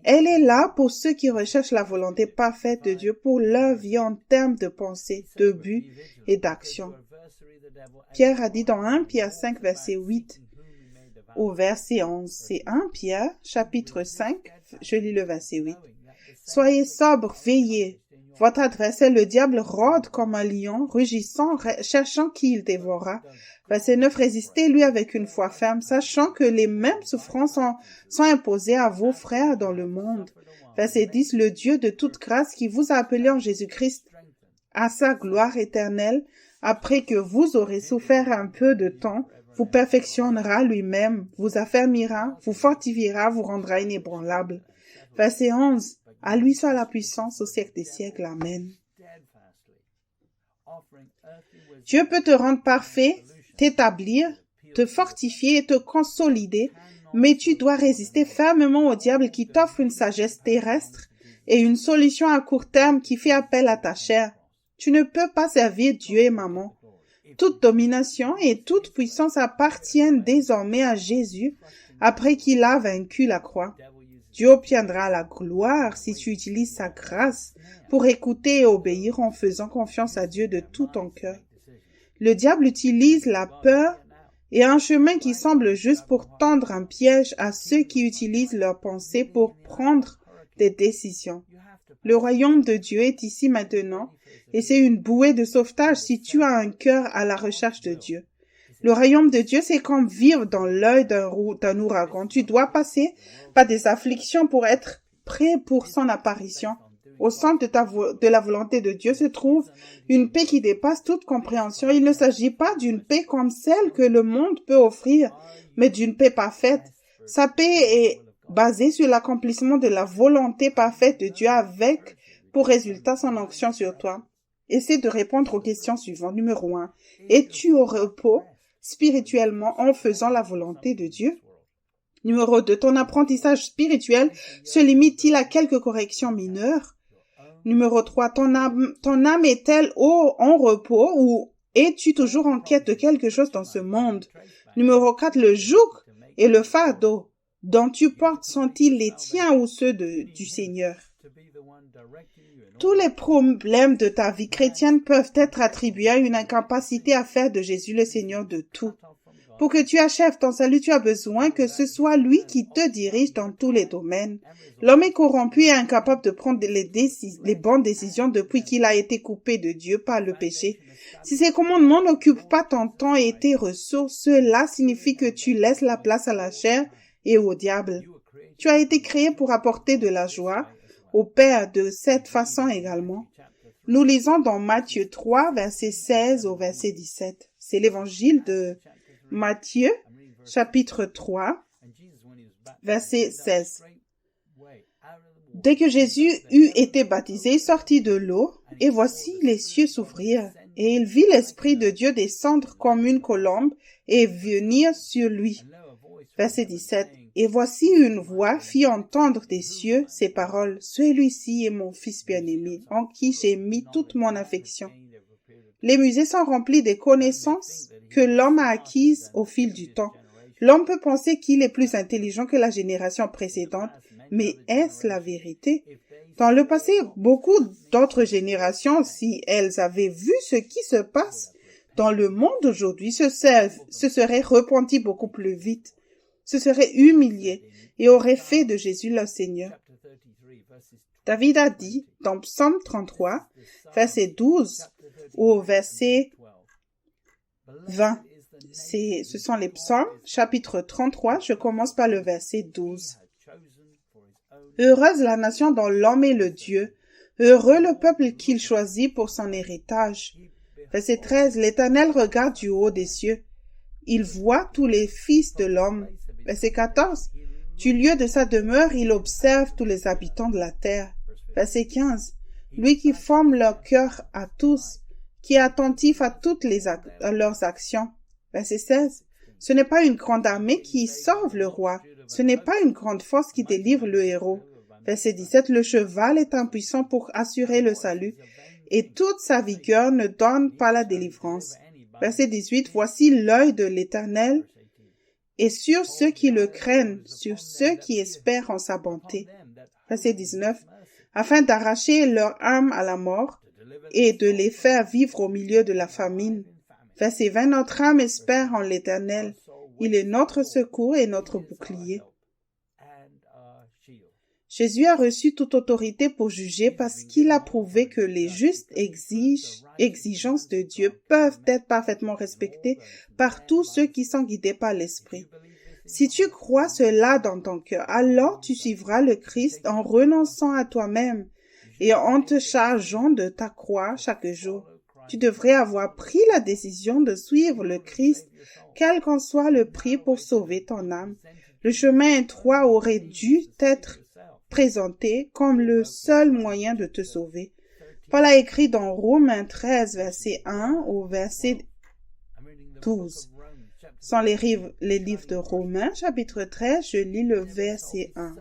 Elle est là pour ceux qui recherchent la volonté parfaite de Dieu pour leur vie en termes de pensée, de but et d'action. Pierre a dit dans 1 Pierre 5, verset 8 au verset 11. C'est 1 Pierre, chapitre 5, je lis le verset 8. Soyez sobres, veillez. Votre adversaire, le diable, rôde comme un lion, rugissant, cherchant qui il dévorera. Verset 9. Résistez-lui avec une foi ferme, sachant que les mêmes souffrances sont imposées à vos frères dans le monde. Verset 10. Le Dieu de toute grâce qui vous a appelé en Jésus-Christ à sa gloire éternelle, après que vous aurez souffert un peu de temps, vous perfectionnera lui-même, vous affermira, vous fortifiera, vous rendra inébranlable. Verset 11. À lui soit la puissance au siècle des siècles. Amen. Dieu peut te rendre parfait, t'établir, te fortifier et te consolider, mais tu dois résister fermement au diable qui t'offre une sagesse terrestre et une solution à court terme qui fait appel à ta chair. Tu ne peux pas servir Dieu et maman. Toute domination et toute puissance appartiennent désormais à Jésus après qu'il a vaincu la croix. Dieu obtiendra la gloire si tu utilises sa grâce pour écouter et obéir en faisant confiance à Dieu de tout ton cœur. Le diable utilise la peur et un chemin qui semble juste pour tendre un piège à ceux qui utilisent leurs pensées pour prendre des décisions. Le royaume de Dieu est ici maintenant et c'est une bouée de sauvetage si tu as un cœur à la recherche de Dieu. Le royaume de Dieu, c'est comme vivre dans l'œil d'un ouragan. Tu dois passer par des afflictions pour être prêt pour son apparition. Au centre de la volonté de Dieu se trouve une paix qui dépasse toute compréhension. Il ne s'agit pas d'une paix comme celle que le monde peut offrir, mais d'une paix parfaite. Sa paix est basée sur l'accomplissement de la volonté parfaite de Dieu avec pour résultat son onction sur toi. Essaie de répondre aux questions suivantes. Numéro 1. Es-tu au repos spirituellement en faisant la volonté de Dieu? Numéro 2. Ton apprentissage spirituel se limite-t-il à quelques corrections mineures? Numéro 3. Ton âme est-elle en repos ou es-tu toujours en quête de quelque chose dans ce monde? Numéro 4. Le joug et le fardeau dont tu portes sont-ils les tiens ou ceux du Seigneur? Tous les problèmes de ta vie chrétienne peuvent être attribués à une incapacité à faire de Jésus le Seigneur de tout. Pour que tu achèves ton salut, tu as besoin que ce soit lui qui te dirige dans tous les domaines. L'homme est corrompu et incapable de prendre les bonnes décisions depuis qu'il a été coupé de Dieu par le péché. Si ces commandements n'occupent pas ton temps et tes ressources, cela signifie que tu laisses la place à la chair et au diable. Tu as été créé pour apporter de la joie au Père de cette façon également. Nous lisons dans Matthieu 3, verset 16 au verset 17. C'est l'évangile de Matthieu, chapitre 3, verset 16. Dès que Jésus eut été baptisé, il sortit de l'eau, et voici les cieux s'ouvrirent, et il vit l'Esprit de Dieu descendre comme une colombe et venir sur lui. Verset 17. Et voici une voix fit entendre des cieux ces paroles. Celui-ci est mon fils bien-aimé, en qui j'ai mis toute mon affection. Les musées sont remplis des connaissances que l'homme a acquises au fil du temps. L'homme peut penser qu'il est plus intelligent que la génération précédente, mais est-ce la vérité? Dans le passé, beaucoup d'autres générations, si elles avaient vu ce qui se passe dans le monde aujourd'hui, se seraient repenties beaucoup plus vite, se seraient humiliées et auraient fait de Jésus leur Seigneur. David a dit dans Psaume 33, verset 12 au verset 20. Ce sont les psaumes, chapitre 33, je commence par le verset 12. Heureuse la nation dont l'homme est le Dieu, heureux le peuple qu'il choisit pour son héritage. Verset 13, l'Éternel regarde du haut des cieux. Il voit tous les fils de l'homme. Verset 14, du lieu de sa demeure, il observe tous les habitants de la terre. Verset 15, lui qui forme leur cœur à tous, qui est attentif à toutes leurs actions. Verset 16, ce n'est pas une grande armée qui sauve le roi, ce n'est pas une grande force qui délivre le héros. Verset 17, le cheval est impuissant pour assurer le salut, et toute sa vigueur ne donne pas la délivrance. Verset 18, voici l'œil de l'Éternel et sur ceux qui le craignent, sur ceux qui espèrent en sa bonté. Verset 19, afin d'arracher leur âme à la mort et de les faire vivre au milieu de la famine. Verset 20, notre âme espère en l'Éternel. Il est notre secours et notre bouclier. Jésus a reçu toute autorité pour juger parce qu'il a prouvé que les justes exigences de Dieu peuvent être parfaitement respectées par tous ceux qui sont guidés par l'Esprit. Si tu crois cela dans ton cœur, alors tu suivras le Christ en renonçant à toi-même et en te chargeant de ta croix chaque jour. Tu devrais avoir pris la décision de suivre le Christ, quel qu'en soit le prix pour sauver ton âme. Le chemin étroit aurait dû être présenté comme le seul moyen de te sauver. Paul a écrit dans Romains 13, verset 1 au verset 12. Sans les livres de Romains, chapitre 13, je lis le verset 1.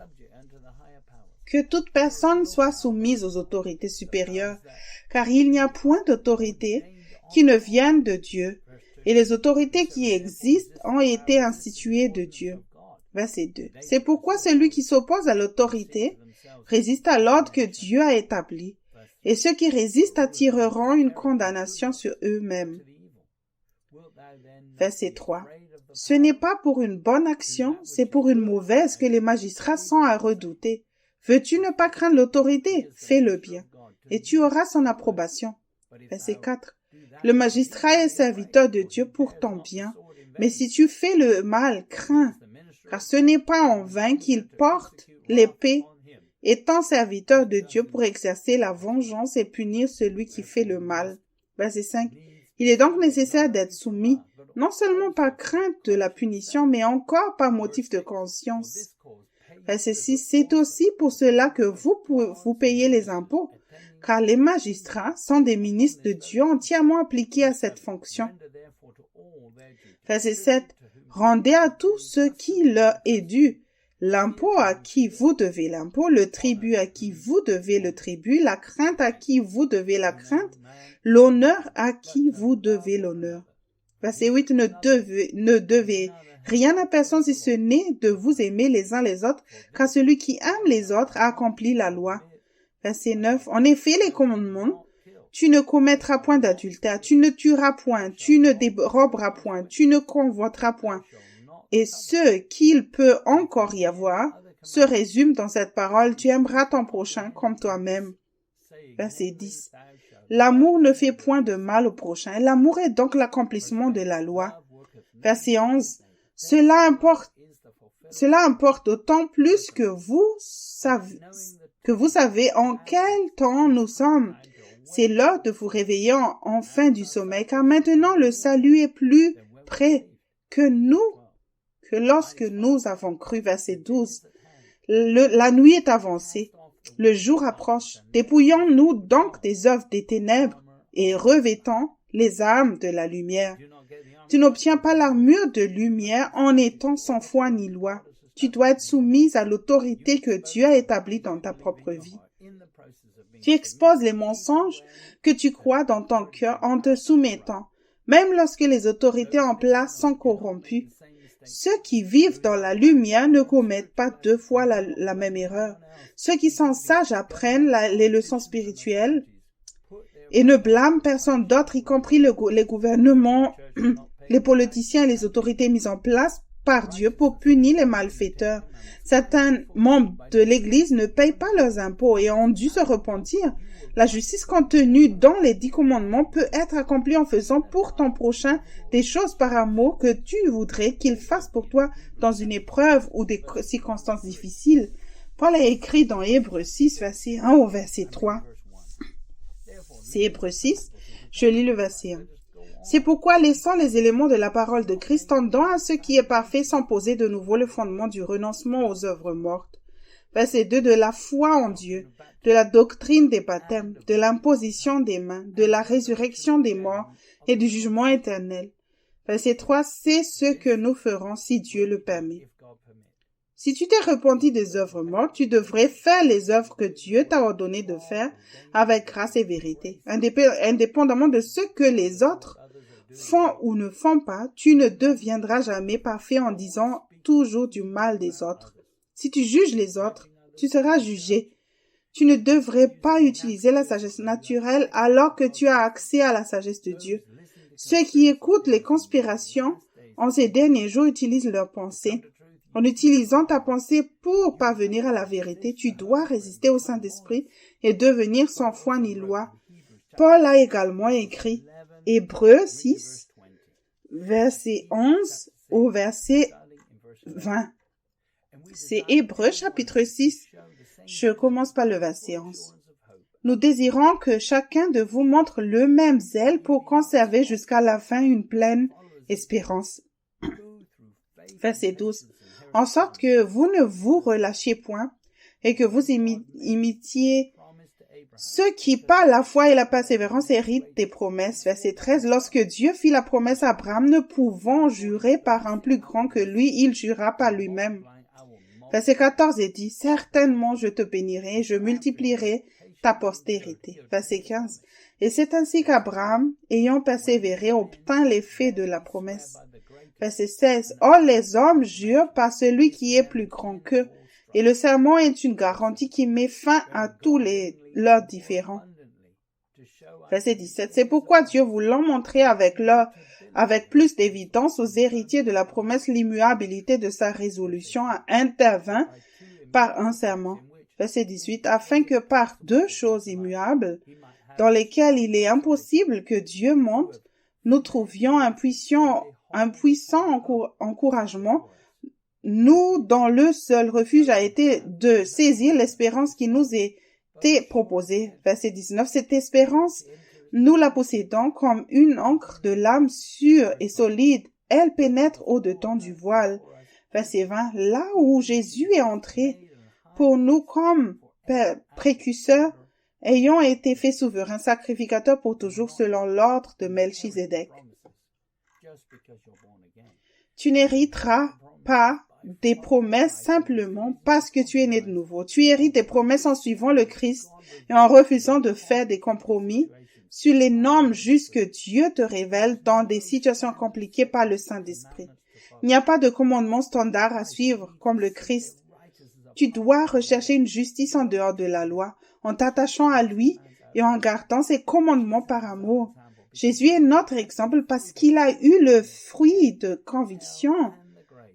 Que toute personne soit soumise aux autorités supérieures, car il n'y a point d'autorité qui ne vienne de Dieu, et les autorités qui existent ont été instituées de Dieu. Verset 2. C'est pourquoi celui qui s'oppose à l'autorité résiste à l'ordre que Dieu a établi, et ceux qui résistent attireront une condamnation sur eux-mêmes. Verset 3. Ce n'est pas pour une bonne action, c'est pour une mauvaise que les magistrats sont à redouter. Veux-tu ne pas craindre l'autorité? Fais le bien, et tu auras son approbation. Verset 4. Le magistrat est serviteur de Dieu pour ton bien, mais si tu fais le mal, crains, car ce n'est pas en vain qu'il porte l'épée, étant serviteur de Dieu pour exercer la vengeance et punir celui qui fait le mal. Verset 5. Il est donc nécessaire d'être soumis, non seulement par crainte de la punition, mais encore par motif de conscience. Verset 6. C'est aussi pour cela que vous payez les impôts, car les magistrats sont des ministres de Dieu entièrement appliqués à cette fonction. Verset 7. Rendez à tous ce qui leur est dû, l'impôt à qui vous devez l'impôt, le tribut à qui vous devez le tribut, la crainte à qui vous devez la crainte, l'honneur à qui vous devez l'honneur. Verset 8, ne devez rien à personne si ce n'est de vous aimer les uns les autres, car celui qui aime les autres a accompli la loi. Verset 9, en effet, les commandements, tu ne commettras point d'adultère, tu ne tueras point, tu ne déroberas point, tu ne convoiteras point. Et ce qu'il peut encore y avoir se résume dans cette parole, tu aimeras ton prochain comme toi-même. Verset 10. L'amour ne fait point de mal au prochain. L'amour est donc l'accomplissement de la loi. Verset 11. Cela importe d'autant plus que vous savez en quel temps nous sommes. C'est l'heure de vous réveiller enfin du sommeil, car maintenant le salut est plus près que lorsque nous avons cru. Verset 12. La nuit est avancée, le jour approche. Dépouillons-nous donc des œuvres des ténèbres et revêtons les armes de la lumière. Tu n'obtiens pas l'armure de lumière en étant sans foi ni loi. Tu dois être soumise à l'autorité que Dieu a établie dans ta propre vie. Tu exposes les mensonges que tu crois dans ton cœur en te soumettant, même lorsque les autorités en place sont corrompues. Ceux qui vivent dans la lumière ne commettent pas deux fois la même erreur. Ceux qui sont sages apprennent les leçons spirituelles et ne blâment personne d'autre, y compris les gouvernements, les politiciens et les autorités mises en place par Dieu pour punir les malfaiteurs. Certains membres de l'Église ne payent pas leurs impôts et ont dû se repentir. La justice contenue dans les 10 commandements peut être accomplie en faisant pour ton prochain des choses par amour que tu voudrais qu'il fasse pour toi dans une épreuve ou des circonstances difficiles. Paul a écrit dans Hébreux 6, verset 1 au verset 3. C'est Hébreux 6, je lis le verset 1. C'est pourquoi, laissant les éléments de la parole de Christ tendant à ce qui est parfait, sans poser de nouveau le fondement du renoncement aux œuvres mortes. Verset 2, de la foi en Dieu, de la doctrine des baptêmes, de l'imposition des mains, de la résurrection des morts et du jugement éternel. Verset 3, c'est ce que nous ferons si Dieu le permet. Si tu t'es repenti des œuvres mortes, tu devrais faire les œuvres que Dieu t'a ordonné de faire avec grâce et vérité. Indépendamment de ce que les autres font ou ne font pas, tu ne deviendras jamais parfait en disant toujours du mal des autres. Si tu juges les autres, tu seras jugé. Tu ne devrais pas utiliser la sagesse naturelle alors que tu as accès à la sagesse de Dieu. Ceux qui écoutent les conspirations en ces derniers jours utilisent leurs pensées. En utilisant ta pensée pour parvenir à la vérité, tu dois résister au Saint-Esprit et devenir sans foi ni loi. Paul a également écrit Hébreux 6, verset 11 au verset 20. C'est Hébreux chapitre 6. Je commence par le verset 11. Nous désirons que chacun de vous montre le même zèle pour conserver jusqu'à la fin une pleine espérance. Verset 12. En sorte que vous ne vous relâchiez point et que vous imitiez ceux qui, par la foi et la persévérance, héritent des promesses. Verset 13. Lorsque Dieu fit la promesse à Abraham, ne pouvant jurer par un plus grand que lui, il jura par lui-même. Verset 14 et dit, certainement je te bénirai, je multiplierai ta postérité. Verset 15. Et c'est ainsi qu'Abraham, ayant persévéré, obtint l'effet de la promesse. Verset 16. Or les hommes jurent par celui qui est plus grand qu'eux, et le serment est une garantie qui met fin à tous leurs différends. Verset 17. C'est pourquoi Dieu, voulant montrer avec plus d'évidence aux héritiers de la promesse l'immuabilité de sa résolution, intervint par un serment. Verset 18. Afin que par deux choses immuables, dans lesquelles il est impossible que Dieu monte, nous trouvions un puissant encouragement, nous, dont le seul refuge a été de saisir l'espérance qui nous était proposée. Verset 19. Cette espérance, nous la possédons comme une ancre de l'âme sûre et solide. Elle pénètre au-dedans du voile. Verset 20. Là où Jésus est entré, pour nous comme précurseurs, ayant été fait souverain sacrificateur pour toujours selon l'ordre de Melchizedek. Tu n'hériteras pas des promesses simplement parce que tu es né de nouveau. Tu hérites des promesses en suivant le Christ et en refusant de faire des compromis sur les normes justes que Dieu te révèle dans des situations compliquées par le Saint-Esprit. Il n'y a pas de commandement standard à suivre comme le Christ. Tu dois rechercher une justice en dehors de la loi, en t'attachant à lui et en gardant ses commandements par amour. Jésus est notre exemple parce qu'il a eu le fruit de conviction,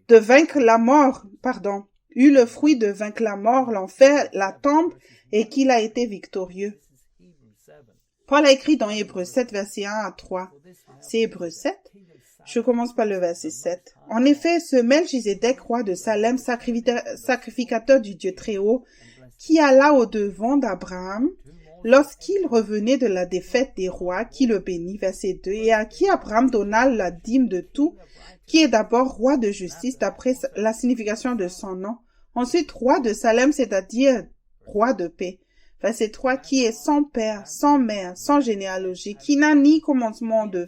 de vaincre la mort, l'enfer, la tombe, et qu'il a été victorieux. Paul a écrit dans Hébreux 7, verset 1 à 3. C'est Hébreux 7. Je commence par le verset 7. En effet, ce Melchizedek, roi de Salem, sacrificateur du Dieu Très-Haut, qui alla au-devant d'Abraham, lorsqu'il revenait de la défaite des rois, qui le bénit, verset 2, et à qui Abraham donna la dîme de tout, qui est d'abord roi de justice d'après la signification de son nom, ensuite roi de Salem, c'est-à-dire roi de paix. Verset 3, qui est sans père, sans mère, sans généalogie, qui n'a ni commencement de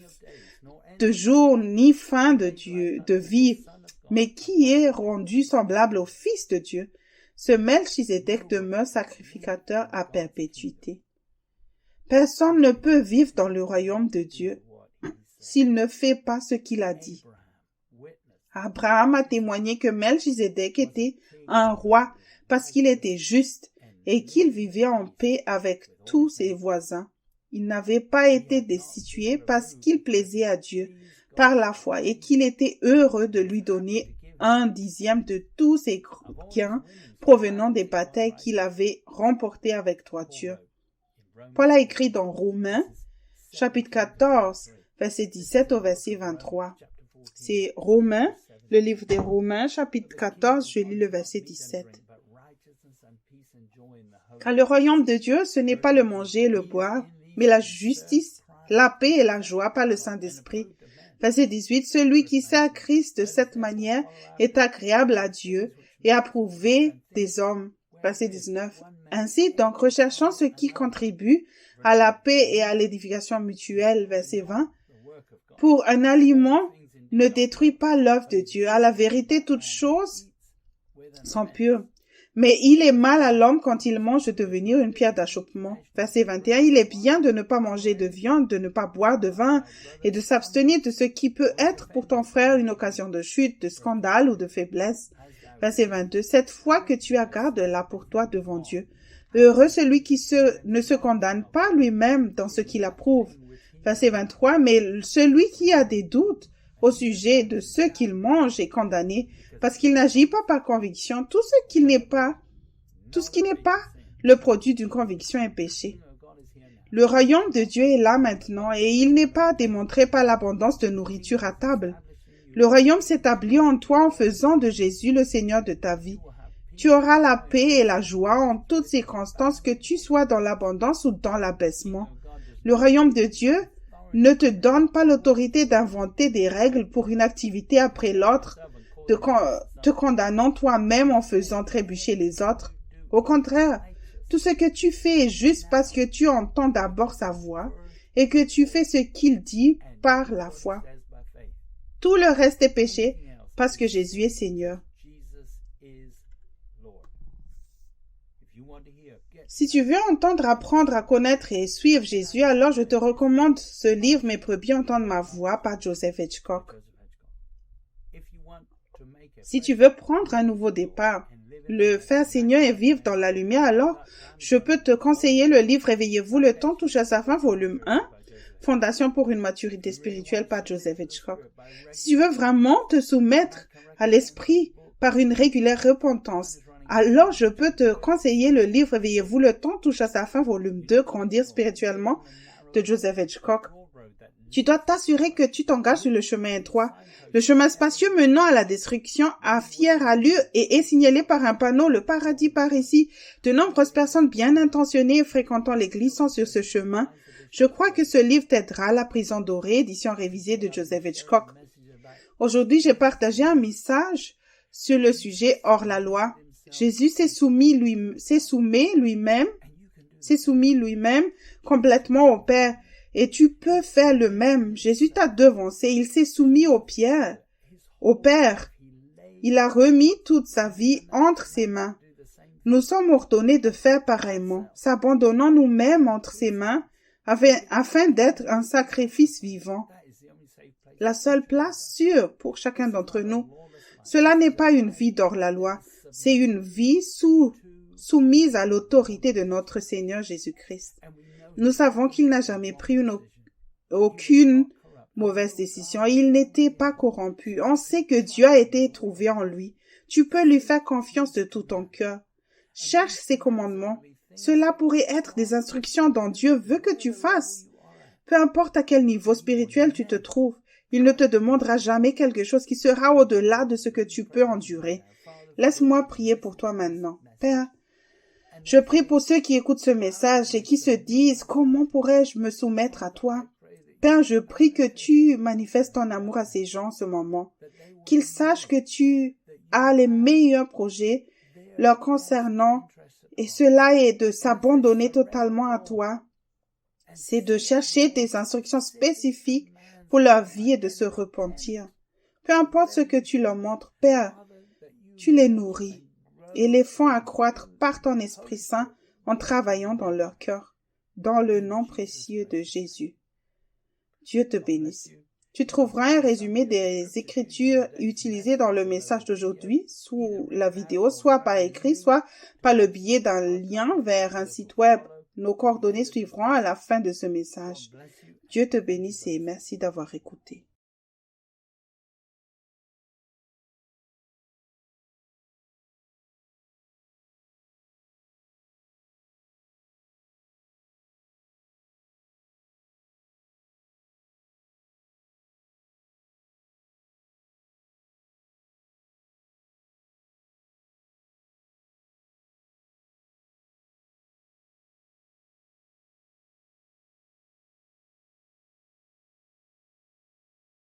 jour, ni fin de vie, mais qui est rendu semblable au Fils de Dieu. Ce Melchizedek demeure sacrificateur à perpétuité. Personne ne peut vivre dans le royaume de Dieu s'il ne fait pas ce qu'il a dit. Abraham a témoigné que Melchizedek était un roi parce qu'il était juste et qu'il vivait en paix avec tous ses voisins. Il n'avait pas été destitué parce qu'il plaisait à Dieu par la foi et qu'il était heureux de lui donner 1/10 de tous ses gains provenant des batailles qu'il avait remportées avec toiture. Paul a écrit dans Romains, chapitre 14, verset 17 au verset 23. C'est Romains, le livre des Romains, chapitre 14, je lis le verset 17. Car le royaume de Dieu, ce n'est pas le manger et le boire, mais la justice, la paix et la joie par le Saint-Esprit. Verset 18, celui qui sert Christ de cette manière est agréable à Dieu et approuvé des hommes. Verset 19, ainsi donc recherchons ce qui contribue à la paix et à l'édification mutuelle. Verset 20, pour un aliment ne détruit pas l'œuvre de Dieu. À la vérité, toutes choses sont pures. Mais il est mal à l'homme quand il mange de devenir une pierre d'achoppement. Verset 21, il est bien de ne pas manger de viande, de ne pas boire de vin et de s'abstenir de ce qui peut être pour ton frère une occasion de chute, de scandale ou de faiblesse. Verset 22, cette foi que tu as, garde-la pour toi devant Dieu. Heureux celui qui ne se condamne pas lui-même dans ce qu'il approuve. Verset 23, mais celui qui a des doutes au sujet de ce qu'il mange est condamné, parce qu'il n'agit pas par conviction. Tout ce qui n'est pas le produit d'une conviction est péché. Le royaume de Dieu est là maintenant et il n'est pas démontré par l'abondance de nourriture à table. Le royaume s'établit en toi en faisant de Jésus le Seigneur de ta vie. Tu auras la paix et la joie en toutes circonstances, que tu sois dans l'abondance ou dans l'abaissement. Le royaume de Dieu ne te donne pas l'autorité d'inventer des règles pour une activité après l'autre, te condamnant toi-même en faisant trébucher les autres. Au contraire, tout ce que tu fais est juste parce que tu entends d'abord sa voix et que tu fais ce qu'il dit par la foi. Tout le reste est péché parce que Jésus est Seigneur. Si tu veux entendre, apprendre à connaître et suivre Jésus, alors je te recommande ce livre « Mes brebis entendent ma voix » par Joseph Hitchcock. Si tu veux prendre un nouveau départ, le faire Seigneur et vivre dans la lumière, alors je peux te conseiller le livre « Réveillez-vous, le temps touche à sa fin » volume 1, Fondation pour une maturité spirituelle par Joseph Hitchcock. Si tu veux vraiment te soumettre à l'esprit par une régulière repentance, alors je peux te conseiller le livre « Réveillez-vous, le temps touche à sa fin » volume 2, Grandir spirituellement de Joseph Hitchcock. Tu dois t'assurer que tu t'engages sur le chemin étroit. Le chemin spacieux menant à la destruction à fière allure et est signalé par un panneau « Le paradis par ici ». De nombreuses personnes bien intentionnées fréquentant l'église sont sur ce chemin. Je crois que ce livre t'aidera. La prison dorée, édition révisée de Joseph Hitchcock. Aujourd'hui, j'ai partagé un message sur le sujet hors la loi. Jésus s'est soumis lui-même complètement au Père. Et tu peux faire le même. Jésus t'a devancé. Il s'est soumis au Père. Il a remis toute sa vie entre ses mains. Nous sommes ordonnés de faire pareillement, s'abandonnant nous-mêmes entre ses mains afin d'être un sacrifice vivant. La seule place sûre pour chacun d'entre nous. Cela n'est pas une vie hors la loi. C'est une vie soumise à l'autorité de notre Seigneur Jésus-Christ. Nous savons qu'il n'a jamais pris aucune mauvaise décision. Il n'était pas corrompu. On sait que Dieu a été trouvé en lui. Tu peux lui faire confiance de tout ton cœur. Cherche ses commandements. Cela pourrait être des instructions dont Dieu veut que tu fasses. Peu importe à quel niveau spirituel tu te trouves, il ne te demandera jamais quelque chose qui sera au-delà de ce que tu peux endurer. Laisse-moi prier pour toi maintenant. Père, je prie pour ceux qui écoutent ce message et qui se disent « Comment pourrais-je me soumettre à toi ?» Père, je prie que tu manifestes ton amour à ces gens en ce moment, qu'ils sachent que tu as les meilleurs projets leur concernant, et cela est de s'abandonner totalement à toi. C'est de chercher des instructions spécifiques pour leur vie et de se repentir. Peu importe ce que tu leur montres, Père, tu les nourris et les font accroître par ton Esprit Saint en travaillant dans leur cœur, dans le nom précieux de Jésus. Dieu te bénisse. Tu trouveras un résumé des écritures utilisées dans le message d'aujourd'hui sous la vidéo, soit par écrit, soit par le biais d'un lien vers un site web. Nos coordonnées suivront à la fin de ce message. Dieu te bénisse et merci d'avoir écouté.